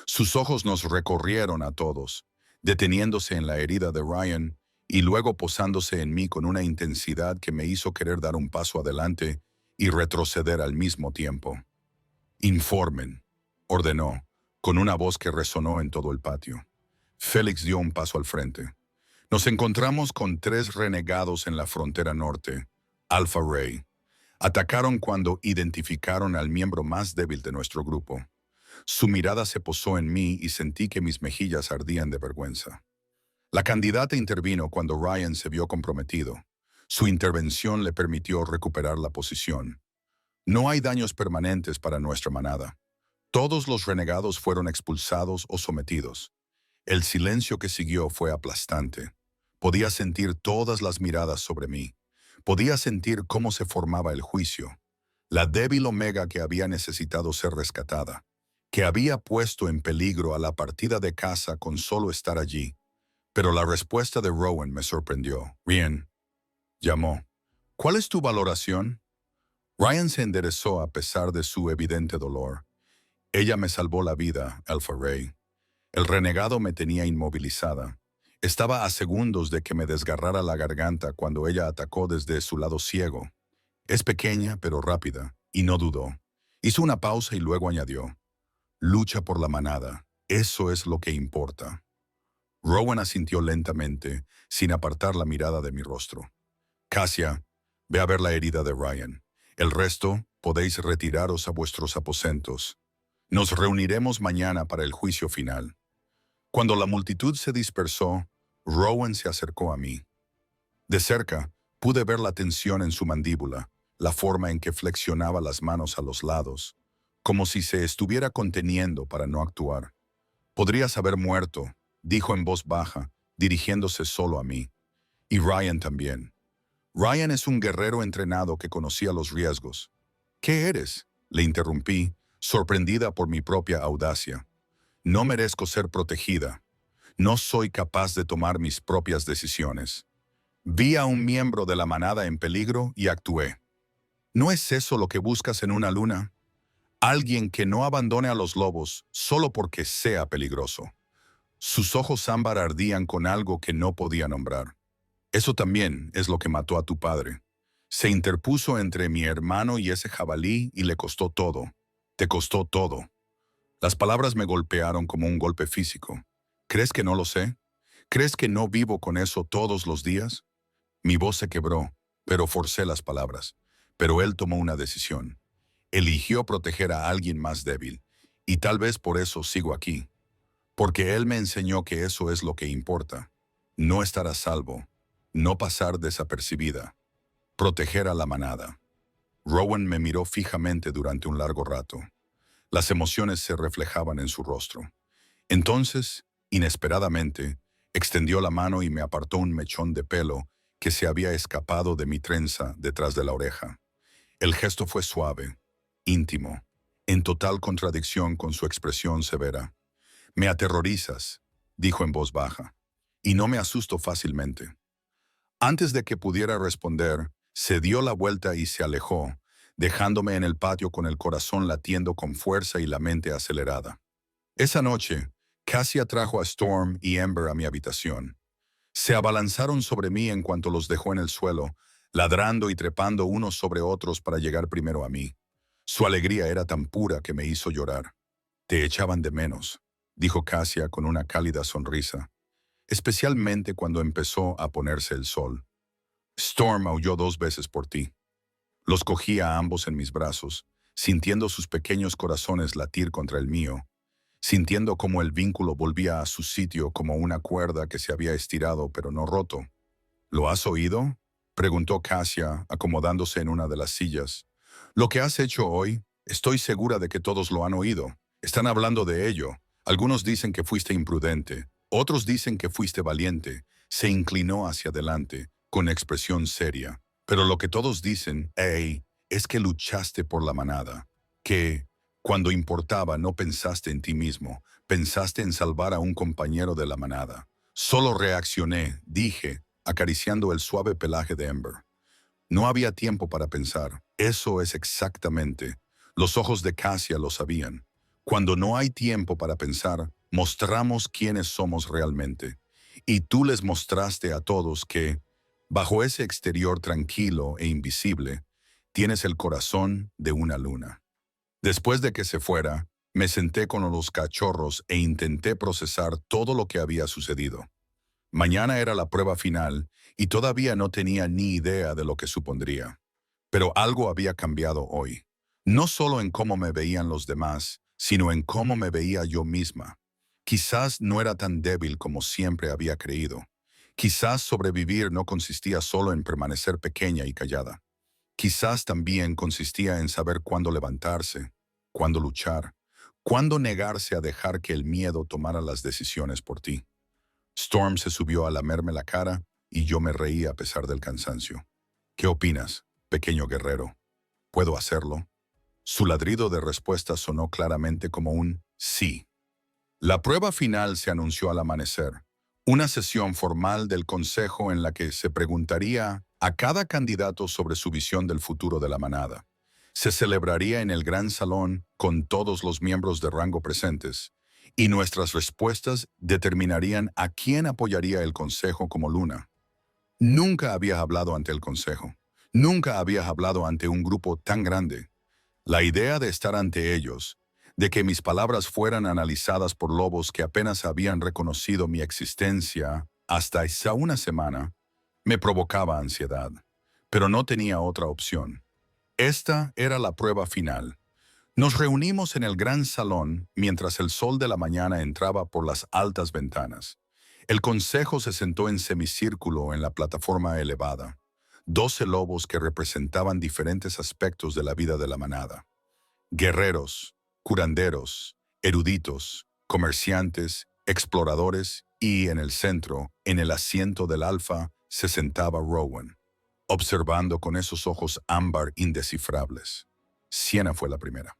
Sus ojos nos recorrieron a todos, deteniéndose en la herida de Ryan y luego posándose en mí con una intensidad que me hizo querer dar un paso adelante y retroceder al mismo tiempo. «Informen», ordenó, con una voz que resonó en todo el patio. Félix dio un paso al frente. Nos encontramos con 3 renegados en la frontera norte, Alpha Ray. Atacaron cuando identificaron al miembro más débil de nuestro grupo. Su mirada se posó en mí y sentí que mis mejillas ardían de vergüenza. La candidata intervino cuando Ryan se vio comprometido. Su intervención le permitió recuperar la posición. No hay daños permanentes para nuestra manada. Todos los renegados fueron expulsados o sometidos. El silencio que siguió fue aplastante. Podía sentir todas las miradas sobre mí. Podía sentir cómo se formaba el juicio. La débil Omega que había necesitado ser rescatada, que había puesto en peligro a la partida de casa con solo estar allí. Pero la respuesta de Rowan me sorprendió. Bien, llamó. ¿Cuál es tu valoración? Ryan se enderezó a pesar de su evidente dolor. Ella me salvó la vida, Alpha Ray. El renegado me tenía inmovilizada. Estaba a segundos de que me desgarrara la garganta cuando ella atacó desde su lado ciego. Es pequeña, pero rápida, y no dudó. Hizo una pausa y luego añadió. Lucha por la manada. Eso es lo que importa. Rowan asintió lentamente, sin apartar la mirada de mi rostro. Cassia, ve a ver la herida de Ryan. El resto, podéis retiraros a vuestros aposentos. Nos reuniremos mañana para el juicio final. Cuando la multitud se dispersó, Rowan se acercó a mí. De cerca, pude ver la tensión en su mandíbula, la forma en que flexionaba las manos a los lados, como si se estuviera conteniendo para no actuar. Podrías haber muerto, dijo en voz baja, dirigiéndose solo a mí. Y Ryan también. Ryan es un guerrero entrenado que conocía los riesgos. ¿Qué eres? Le interrumpí, sorprendida por mi propia audacia. No merezco ser protegida. No soy capaz de tomar mis propias decisiones. Vi a un miembro de la manada en peligro y actué. ¿No es eso lo que buscas en una luna? Alguien que no abandone a los lobos solo porque sea peligroso. Sus ojos ámbar ardían con algo que no podía nombrar. Eso también es lo que mató a tu padre. Se interpuso entre mi hermano y ese jabalí y le costó todo. Te costó todo. Las palabras me golpearon como un golpe físico. ¿Crees que no lo sé? ¿Crees que no vivo con eso todos los días? Mi voz se quebró, pero forcé las palabras. Pero él tomó una decisión. Eligió proteger a alguien más débil. Y tal vez por eso sigo aquí. Porque él me enseñó que eso es lo que importa. No estar a salvo. No pasar desapercibida. Proteger a la manada. Rowan me miró fijamente durante un largo rato. Las emociones se reflejaban en su rostro. Entonces, inesperadamente, extendió la mano y me apartó un mechón de pelo que se había escapado de mi trenza detrás de la oreja. El gesto fue suave, íntimo, en total contradicción con su expresión severa. Me aterrorizas, dijo en voz baja, y no me asusto fácilmente. Antes de que pudiera responder, se dio la vuelta y se alejó, dejándome en el patio con el corazón latiendo con fuerza y la mente acelerada. Esa noche, Cassia trajo a Storm y Ember a mi habitación. Se abalanzaron sobre mí en cuanto los dejó en el suelo, ladrando y trepando unos sobre otros para llegar primero a mí. Su alegría era tan pura que me hizo llorar. Te echaban de menos, dijo Cassia con una cálida sonrisa, especialmente cuando empezó a ponerse el sol. Storm aulló 2 veces por ti. Los cogí a ambos en mis brazos, sintiendo sus pequeños corazones latir contra el mío, sintiendo cómo el vínculo volvía a su sitio como una cuerda que se había estirado pero no roto. ¿Lo has oído?, preguntó Cassia, acomodándose en una de las sillas. Lo que has hecho hoy, estoy segura de que todos lo han oído. Están hablando de ello. Algunos dicen que fuiste imprudente, otros dicen que fuiste valiente. Se inclinó hacia adelante, con expresión seria. Pero lo que todos dicen, es que luchaste por la manada, que, cuando importaba, no pensaste en ti mismo, pensaste en salvar a un compañero de la manada. Solo reaccioné, dije, acariciando el suave pelaje de Ember. No había tiempo para pensar. Eso es exactamente. Los ojos de Cassia lo sabían. Cuando no hay tiempo para pensar, mostramos quiénes somos realmente. Y tú les mostraste a todos que, bajo ese exterior tranquilo e invisible, tienes el corazón de una luna. Después de que se fuera, me senté con los cachorros e intenté procesar todo lo que había sucedido. Mañana era la prueba final y todavía no tenía ni idea de lo que supondría. Pero algo había cambiado hoy. No solo en cómo me veían los demás, sino en cómo me veía yo misma. Quizás no era tan débil como siempre había creído. Quizás sobrevivir no consistía solo en permanecer pequeña y callada. Quizás también consistía en saber cuándo levantarse, cuándo luchar, cuándo negarse a dejar que el miedo tomara las decisiones por ti. Storm se subió a lamerme la cara y yo me reí a pesar del cansancio. ¿Qué opinas, pequeño guerrero? ¿Puedo hacerlo? Su ladrido de respuesta sonó claramente como un sí. La prueba final se anunció al amanecer, una sesión formal del Consejo en la que se preguntaría a cada candidato sobre su visión del futuro de la manada. Se celebraría en el gran salón con todos los miembros de rango presentes, y nuestras respuestas determinarían a quién apoyaría el Consejo como Luna. Nunca había hablado ante el Consejo. Nunca había hablado ante un grupo tan grande. La idea de estar ante ellos, de que mis palabras fueran analizadas por lobos que apenas habían reconocido mi existencia hasta esa una semana, me provocaba ansiedad. Pero no tenía otra opción. Esta era la prueba final. Nos reunimos en el gran salón mientras el sol de la mañana entraba por las altas ventanas. El consejo se sentó en semicírculo en la plataforma elevada. 12 lobos que representaban diferentes aspectos de la vida de la manada. Guerreros, curanderos, eruditos, comerciantes, exploradores y, en el centro, en el asiento del alfa, se sentaba Rowan, observando con esos ojos ámbar indescifrables. Siena fue la primera.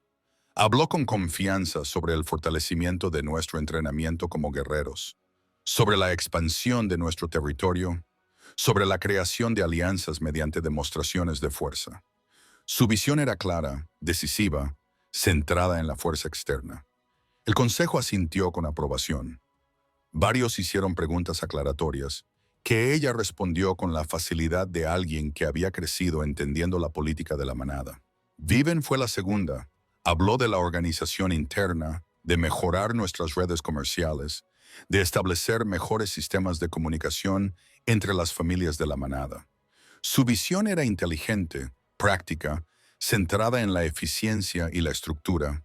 Habló con confianza sobre el fortalecimiento de nuestro entrenamiento como guerreros, sobre la expansión de nuestro territorio, sobre la creación de alianzas mediante demostraciones de fuerza. Su visión era clara, decisiva, centrada en la fuerza externa. El Consejo asintió con aprobación. Varios hicieron preguntas aclaratorias, que ella respondió con la facilidad de alguien que había crecido entendiendo la política de la manada. Viven fue la segunda. Habló de la organización interna, de mejorar nuestras redes comerciales, de establecer mejores sistemas de comunicación entre las familias de la manada. Su visión era inteligente, práctica, centrada en la eficiencia y la estructura,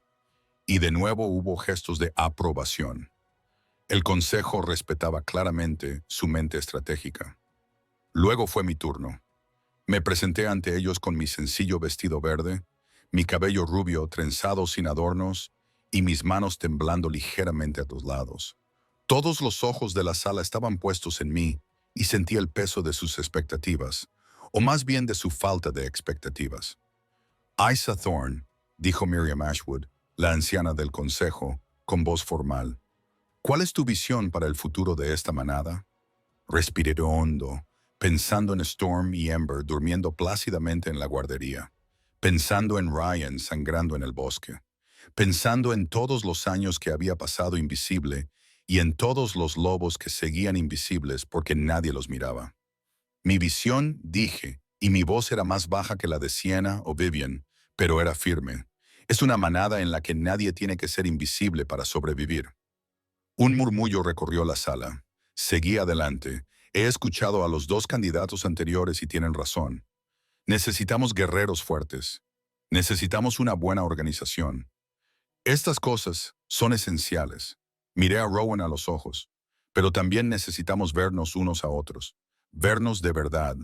y de nuevo hubo gestos de aprobación. El consejo respetaba claramente su mente estratégica. Luego fue mi turno. Me presenté ante ellos con mi sencillo vestido verde, mi cabello rubio trenzado sin adornos y mis manos temblando ligeramente a los lados. Todos los ojos de la sala estaban puestos en mí y sentí el peso de sus expectativas, o más bien de su falta de expectativas. Isa Thorne, dijo Miriam Ashwood, la anciana del consejo, con voz formal. ¿Cuál es tu visión para el futuro de esta manada? Respiré hondo, pensando en Storm y Ember durmiendo plácidamente en la guardería, pensando en Ryan sangrando en el bosque, pensando en todos los años que había pasado invisible y en todos los lobos que seguían invisibles porque nadie los miraba. Mi visión, dije, y mi voz era más baja que la de Sienna o Vivian, pero era firme. Es una manada en la que nadie tiene que ser invisible para sobrevivir. Un murmullo recorrió la sala. Seguí adelante. He escuchado a los dos candidatos anteriores y tienen razón. Necesitamos guerreros fuertes. Necesitamos una buena organización. Estas cosas son esenciales. Miré a Rowan a los ojos. Pero también necesitamos vernos unos a otros. Vernos de verdad.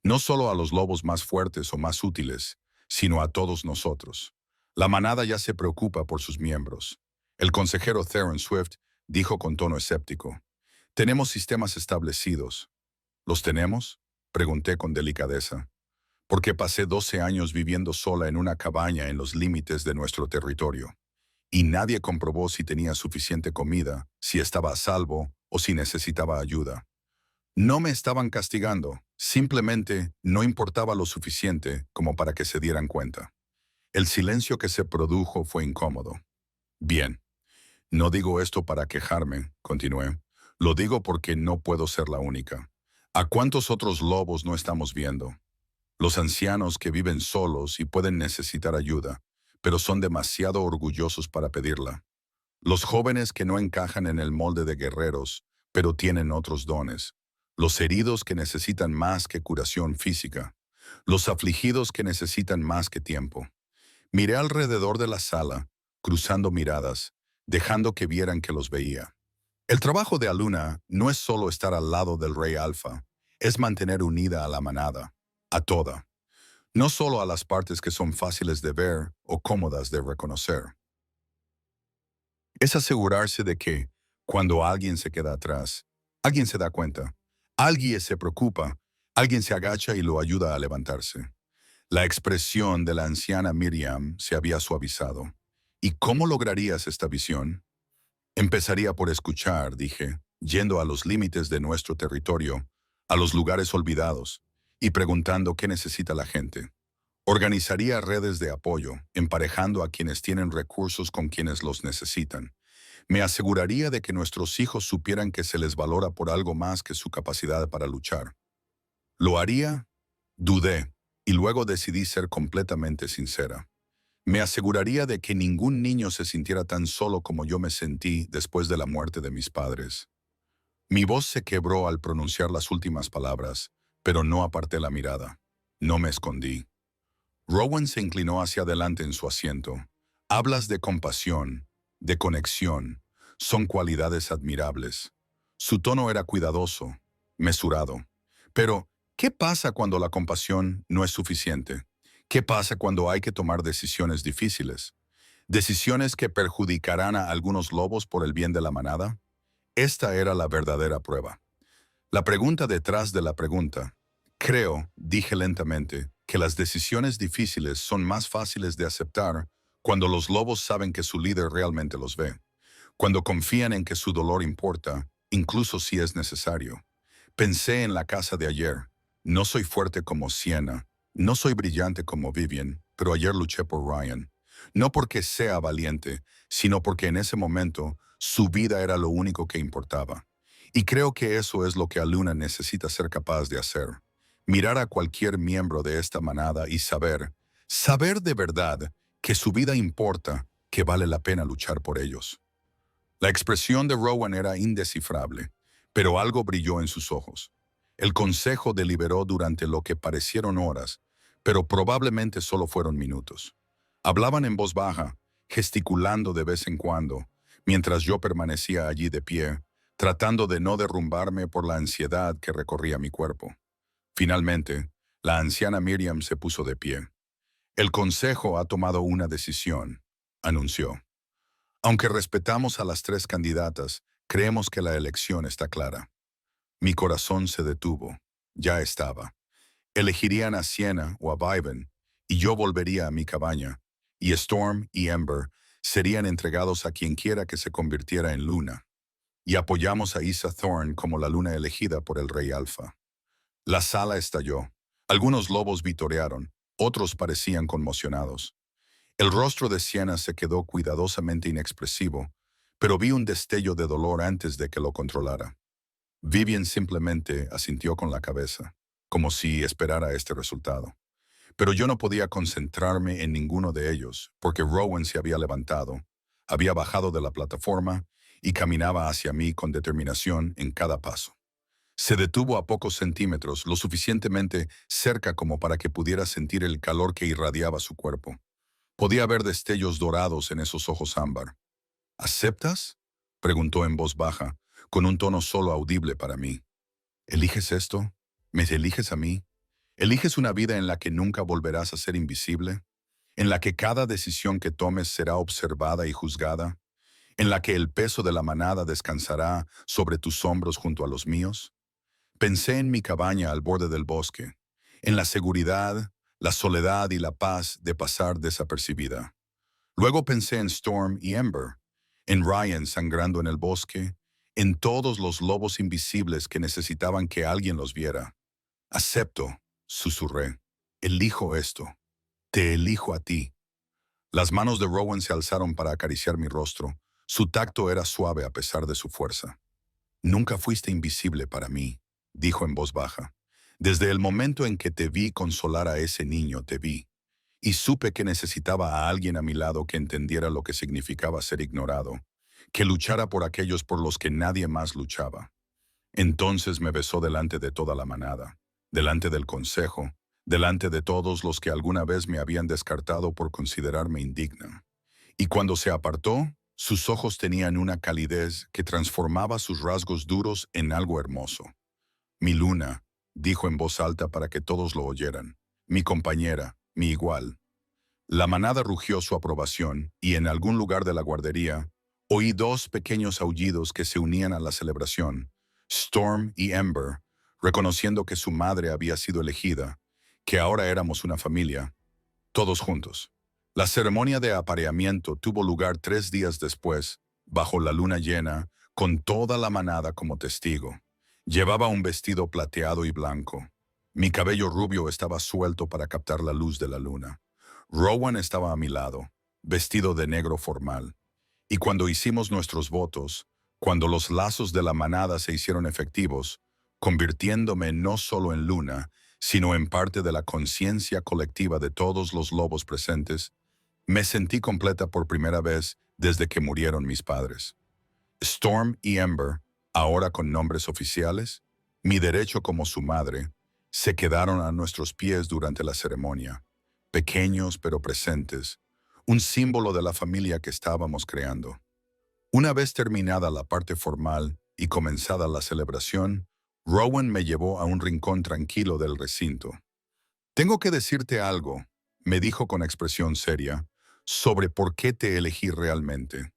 No solo a los lobos más fuertes o más útiles, sino a todos nosotros. La manada ya se preocupa por sus miembros. El consejero Theron Swift dijo con tono escéptico. Tenemos sistemas establecidos. ¿Los tenemos? Pregunté con delicadeza. Porque pasé 12 años viviendo sola en una cabaña en los límites de nuestro territorio. Y nadie comprobó si tenía suficiente comida, si estaba a salvo o si necesitaba ayuda. No me estaban castigando, simplemente no importaba lo suficiente como para que se dieran cuenta. El silencio que se produjo fue incómodo. Bien, no digo esto para quejarme, continué. Lo digo porque no puedo ser la única. ¿A cuántos otros lobos no estamos viendo? Los ancianos que viven solos y pueden necesitar ayuda, pero son demasiado orgullosos para pedirla. Los jóvenes que no encajan en el molde de guerreros, pero tienen otros dones. Los heridos que necesitan más que curación física. los afligidos que necesitan más que tiempo. Miré alrededor de la sala, cruzando miradas, dejando que vieran que los veía. El trabajo de Aluna no es solo estar al lado del rey Alfa, es mantener unida a la manada, a toda, no solo a las partes que son fáciles de ver o cómodas de reconocer. Es asegurarse de que, cuando alguien se queda atrás, alguien se da cuenta, alguien se preocupa, alguien se agacha y lo ayuda a levantarse. La expresión de la anciana Miriam se había suavizado. ¿Y cómo lograrías esta visión? Empezaría por escuchar, dije, yendo a los límites de nuestro territorio, a los lugares olvidados, y preguntando qué necesita la gente. Organizaría redes de apoyo, emparejando a quienes tienen recursos con quienes los necesitan. Me aseguraría de que nuestros hijos supieran que se les valora por algo más que su capacidad para luchar. ¿Lo haría? Dudé, y luego decidí ser completamente sincera. Me aseguraría de que ningún niño se sintiera tan solo como yo me sentí después de la muerte de mis padres. Mi voz se quebró al pronunciar las últimas palabras, pero no aparté la mirada. No me escondí. Rowan se inclinó hacia adelante en su asiento. Hablas de compasión, de conexión. Son cualidades admirables. Su tono era cuidadoso, mesurado. Pero, ¿qué pasa cuando la compasión no es suficiente? ¿Qué pasa cuando hay que tomar decisiones difíciles? ¿Decisiones que perjudicarán a algunos lobos por el bien de la manada? Esta era la verdadera prueba. La pregunta detrás de la pregunta. Creo, dije lentamente, que las decisiones difíciles son más fáciles de aceptar cuando los lobos saben que su líder realmente los ve, cuando confían en que su dolor importa, incluso si es necesario. Pensé en la casa de ayer. No soy fuerte como Sienna, no soy brillante como Vivian, pero ayer luché por Ryan. No porque sea valiente, sino porque en ese momento su vida era lo único que importaba. Y creo que eso es lo que Aluna necesita ser capaz de hacer. Mirar a cualquier miembro de esta manada y saber de verdad que su vida importa, que vale la pena luchar por ellos. La expresión de Rowan era indescifrable, pero algo brilló en sus ojos. El consejo deliberó durante lo que parecieron horas, pero probablemente solo fueron minutos. Hablaban en voz baja, gesticulando de vez en cuando, mientras yo permanecía allí de pie, tratando de no derrumbarme por la ansiedad que recorría mi cuerpo. Finalmente, la anciana Miriam se puso de pie. El consejo ha tomado una decisión, anunció. Aunque respetamos a las tres candidatas, creemos que la elección está clara. Mi corazón se detuvo. Ya estaba. Elegirían a Sienna o a Viven, y yo volvería a mi cabaña, y Storm y Ember serían entregados a quienquiera que se convirtiera en luna. Y apoyamos a Issa Thorne como la luna elegida por el rey Alfa. La sala estalló. Algunos lobos vitorearon, otros parecían conmocionados. El rostro de Sienna se quedó cuidadosamente inexpresivo, pero vi un destello de dolor antes de que lo controlara. Vivian simplemente asintió con la cabeza, como si esperara este resultado. Pero yo no podía concentrarme en ninguno de ellos, porque Rowan se había levantado, había bajado de la plataforma y caminaba hacia mí con determinación en cada paso. Se detuvo a pocos centímetros, lo suficientemente cerca como para que pudiera sentir el calor que irradiaba su cuerpo. Podía ver destellos dorados en esos ojos ámbar. ¿Aceptas?, preguntó en voz baja, con un tono solo audible para mí. ¿Eliges esto? ¿Me eliges a mí? ¿Eliges una vida en la que nunca volverás a ser invisible? ¿En la que cada decisión que tomes será observada y juzgada? ¿En la que el peso de la manada descansará sobre tus hombros junto a los míos? Pensé en mi cabaña al borde del bosque, en la seguridad, la soledad y la paz de pasar desapercibida. Luego pensé en Storm y Ember, en Ryan sangrando en el bosque, en todos los lobos invisibles que necesitaban que alguien los viera. Acepto, susurré. Elijo esto. Te elijo a ti. Las manos de Rowan se alzaron para acariciar mi rostro. Su tacto era suave a pesar de su fuerza. Nunca fuiste invisible para mí, dijo en voz baja. Desde el momento en que te vi consolar a ese niño, te vi. Y supe que necesitaba a alguien a mi lado que entendiera lo que significaba ser ignorado, que luchara por aquellos por los que nadie más luchaba. Entonces me besó delante de toda la manada, delante del consejo, delante de todos los que alguna vez me habían descartado por considerarme indigna. Y cuando se apartó, sus ojos tenían una calidez que transformaba sus rasgos duros en algo hermoso. Mi luna, dijo en voz alta para que todos lo oyeran. Mi compañera, mi igual. La manada rugió su aprobación y en algún lugar de la guardería oí dos pequeños aullidos que se unían a la celebración. Storm y Ember, reconociendo que su madre había sido elegida, que ahora éramos una familia, todos juntos. La ceremonia de apareamiento tuvo lugar 3 días después, bajo la luna llena, con toda la manada como testigo. Llevaba un vestido plateado y blanco. Mi cabello rubio estaba suelto para captar la luz de la luna. Rowan estaba a mi lado, vestido de negro formal. Y cuando hicimos nuestros votos, cuando los lazos de la manada se hicieron efectivos, convirtiéndome no solo en luna, sino en parte de la conciencia colectiva de todos los lobos presentes, me sentí completa por primera vez desde que murieron mis padres. Storm y Ember, ahora con nombres oficiales, mi derecho como su madre, se quedaron a nuestros pies durante la ceremonia, pequeños pero presentes, un símbolo de la familia que estábamos creando. Una vez terminada la parte formal y comenzada la celebración, Rowan me llevó a un rincón tranquilo del recinto. Tengo que decirte algo, me dijo con expresión seria, sobre por qué te elegí realmente.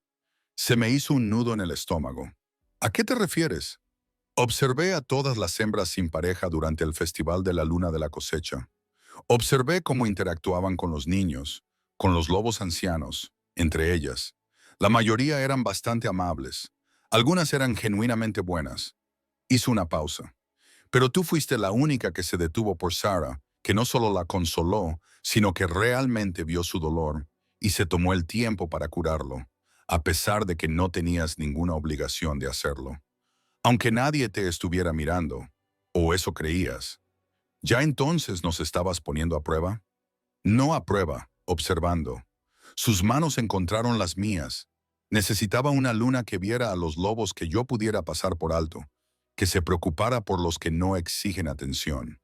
Se me hizo un nudo en el estómago. ¿A qué te refieres? Observé a todas las hembras sin pareja durante el Festival de la Luna de la Cosecha. Observé cómo interactuaban con los niños, con los lobos ancianos, entre ellas. La mayoría eran bastante amables. Algunas eran genuinamente buenas. Hizo una pausa. Pero tú fuiste la única que se detuvo por Sarah, que no solo la consoló, sino que realmente vio su dolor y se tomó el tiempo para curarlo, a pesar de que no tenías ninguna obligación de hacerlo. Aunque nadie te estuviera mirando, o eso creías, ¿ya entonces nos estabas poniendo a prueba? No a prueba, observando. Sus manos encontraron las mías. Necesitaba una luna que viera a los lobos que yo pudiera pasar por alto, que se preocupara por los que no exigen atención,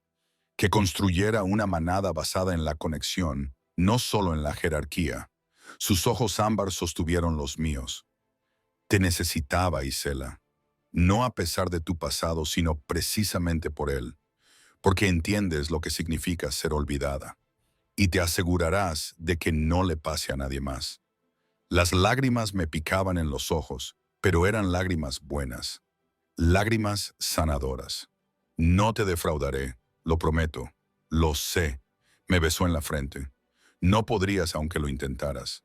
que construyera una manada basada en la conexión, no solo en la jerarquía. Sus ojos ámbar sostuvieron los míos. Te necesitaba, Isela, no a pesar de tu pasado, sino precisamente por él, porque entiendes lo que significa ser olvidada, y te asegurarás de que no le pase a nadie más. Las lágrimas me picaban en los ojos, pero eran lágrimas buenas, lágrimas sanadoras. No te defraudaré, lo prometo, lo sé. Me besó en la frente. No podrías aunque lo intentaras.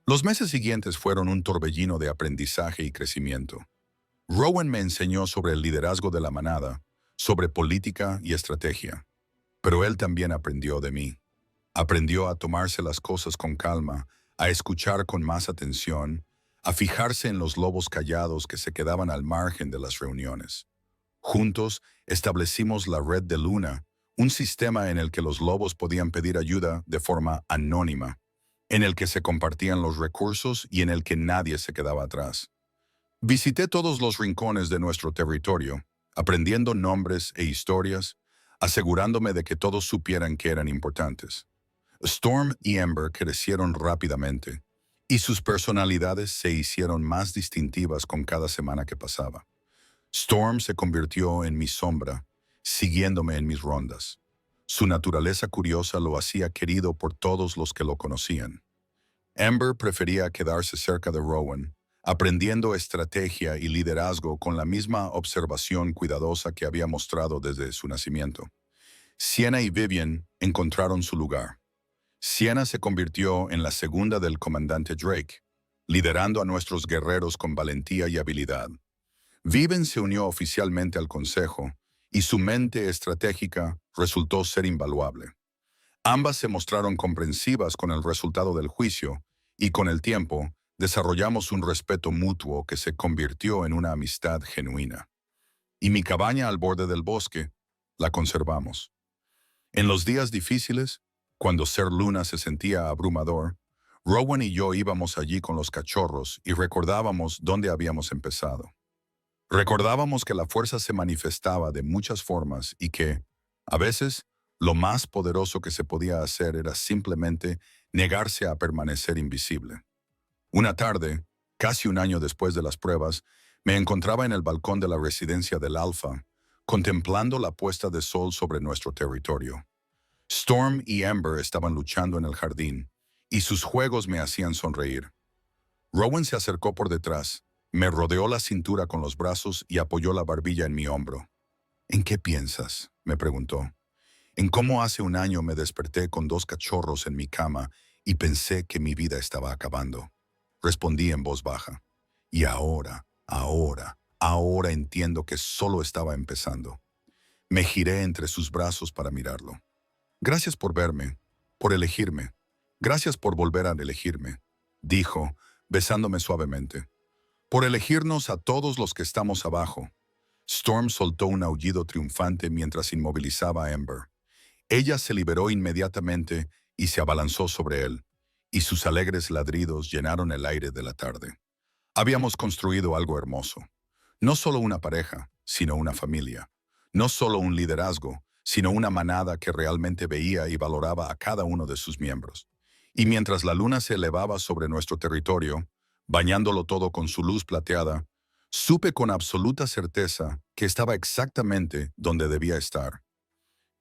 Los meses siguientes fueron un torbellino de aprendizaje y crecimiento. Rowan me enseñó sobre el liderazgo de la manada, sobre política y estrategia. Pero él también aprendió de mí. Aprendió a tomarse las cosas con calma, a escuchar con más atención, a fijarse en los lobos callados que se quedaban al margen de las reuniones. Juntos establecimos la Red de Luna, un sistema en el que los lobos podían pedir ayuda de forma anónima, en el que se compartían los recursos y en el que nadie se quedaba atrás. Visité todos los rincones de nuestro territorio, aprendiendo nombres e historias, asegurándome de que todos supieran que eran importantes. Storm y Ember crecieron rápidamente, y sus personalidades se hicieron más distintivas con cada semana que pasaba. Storm se convirtió en mi sombra, siguiéndome en mis rondas. Su naturaleza curiosa lo hacía querido por todos los que lo conocían. Ember prefería quedarse cerca de Rowan, aprendiendo estrategia y liderazgo con la misma observación cuidadosa que había mostrado desde su nacimiento. Sienna y Vivian encontraron su lugar. Sienna se convirtió en la segunda del comandante Drake, liderando a nuestros guerreros con valentía y habilidad. Vivian se unió oficialmente al consejo, y su mente estratégica resultó ser invaluable. Ambas se mostraron comprensivas con el resultado del juicio, y con el tiempo desarrollamos un respeto mutuo que se convirtió en una amistad genuina. Y mi cabaña al borde del bosque la conservamos. En los días difíciles, cuando ser luna se sentía abrumador, Rowan y yo íbamos allí con los cachorros y recordábamos dónde habíamos empezado. Recordábamos que la fuerza se manifestaba de muchas formas y que, a veces, Lo más poderoso que se podía hacer era simplemente negarse a permanecer invisible. Una tarde, casi un año después de las pruebas, me encontraba en el balcón de la residencia del Alfa, contemplando la puesta de sol sobre nuestro territorio. Storm y Amber estaban luchando en el jardín, y sus juegos me hacían sonreír. Rowan se acercó por detrás, me rodeó la cintura con los brazos y apoyó la barbilla en mi hombro. ¿En qué piensas?, me preguntó. En cómo hace un año me desperté con 2 cachorros en mi cama y pensé que mi vida estaba acabando. Respondí en voz baja. Y ahora entiendo que solo estaba empezando. Me giré entre sus brazos para mirarlo. Gracias por verme, por elegirme. Gracias por volver a elegirme, dijo, besándome suavemente. Por elegirnos a todos los que estamos abajo. Storm soltó un aullido triunfante mientras inmovilizaba a Amber. Ella se liberó inmediatamente y se abalanzó sobre él, y sus alegres ladridos llenaron el aire de la tarde. Habíamos construido algo hermoso. No solo una pareja, sino una familia. No solo un liderazgo, sino una manada que realmente veía y valoraba a cada uno de sus miembros. Y mientras la luna se elevaba sobre nuestro territorio, bañándolo todo con su luz plateada, supe con absoluta certeza que estaba exactamente donde debía estar.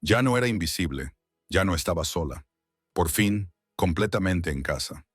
Ya no era invisible, ya no estaba sola. Por fin, completamente en casa.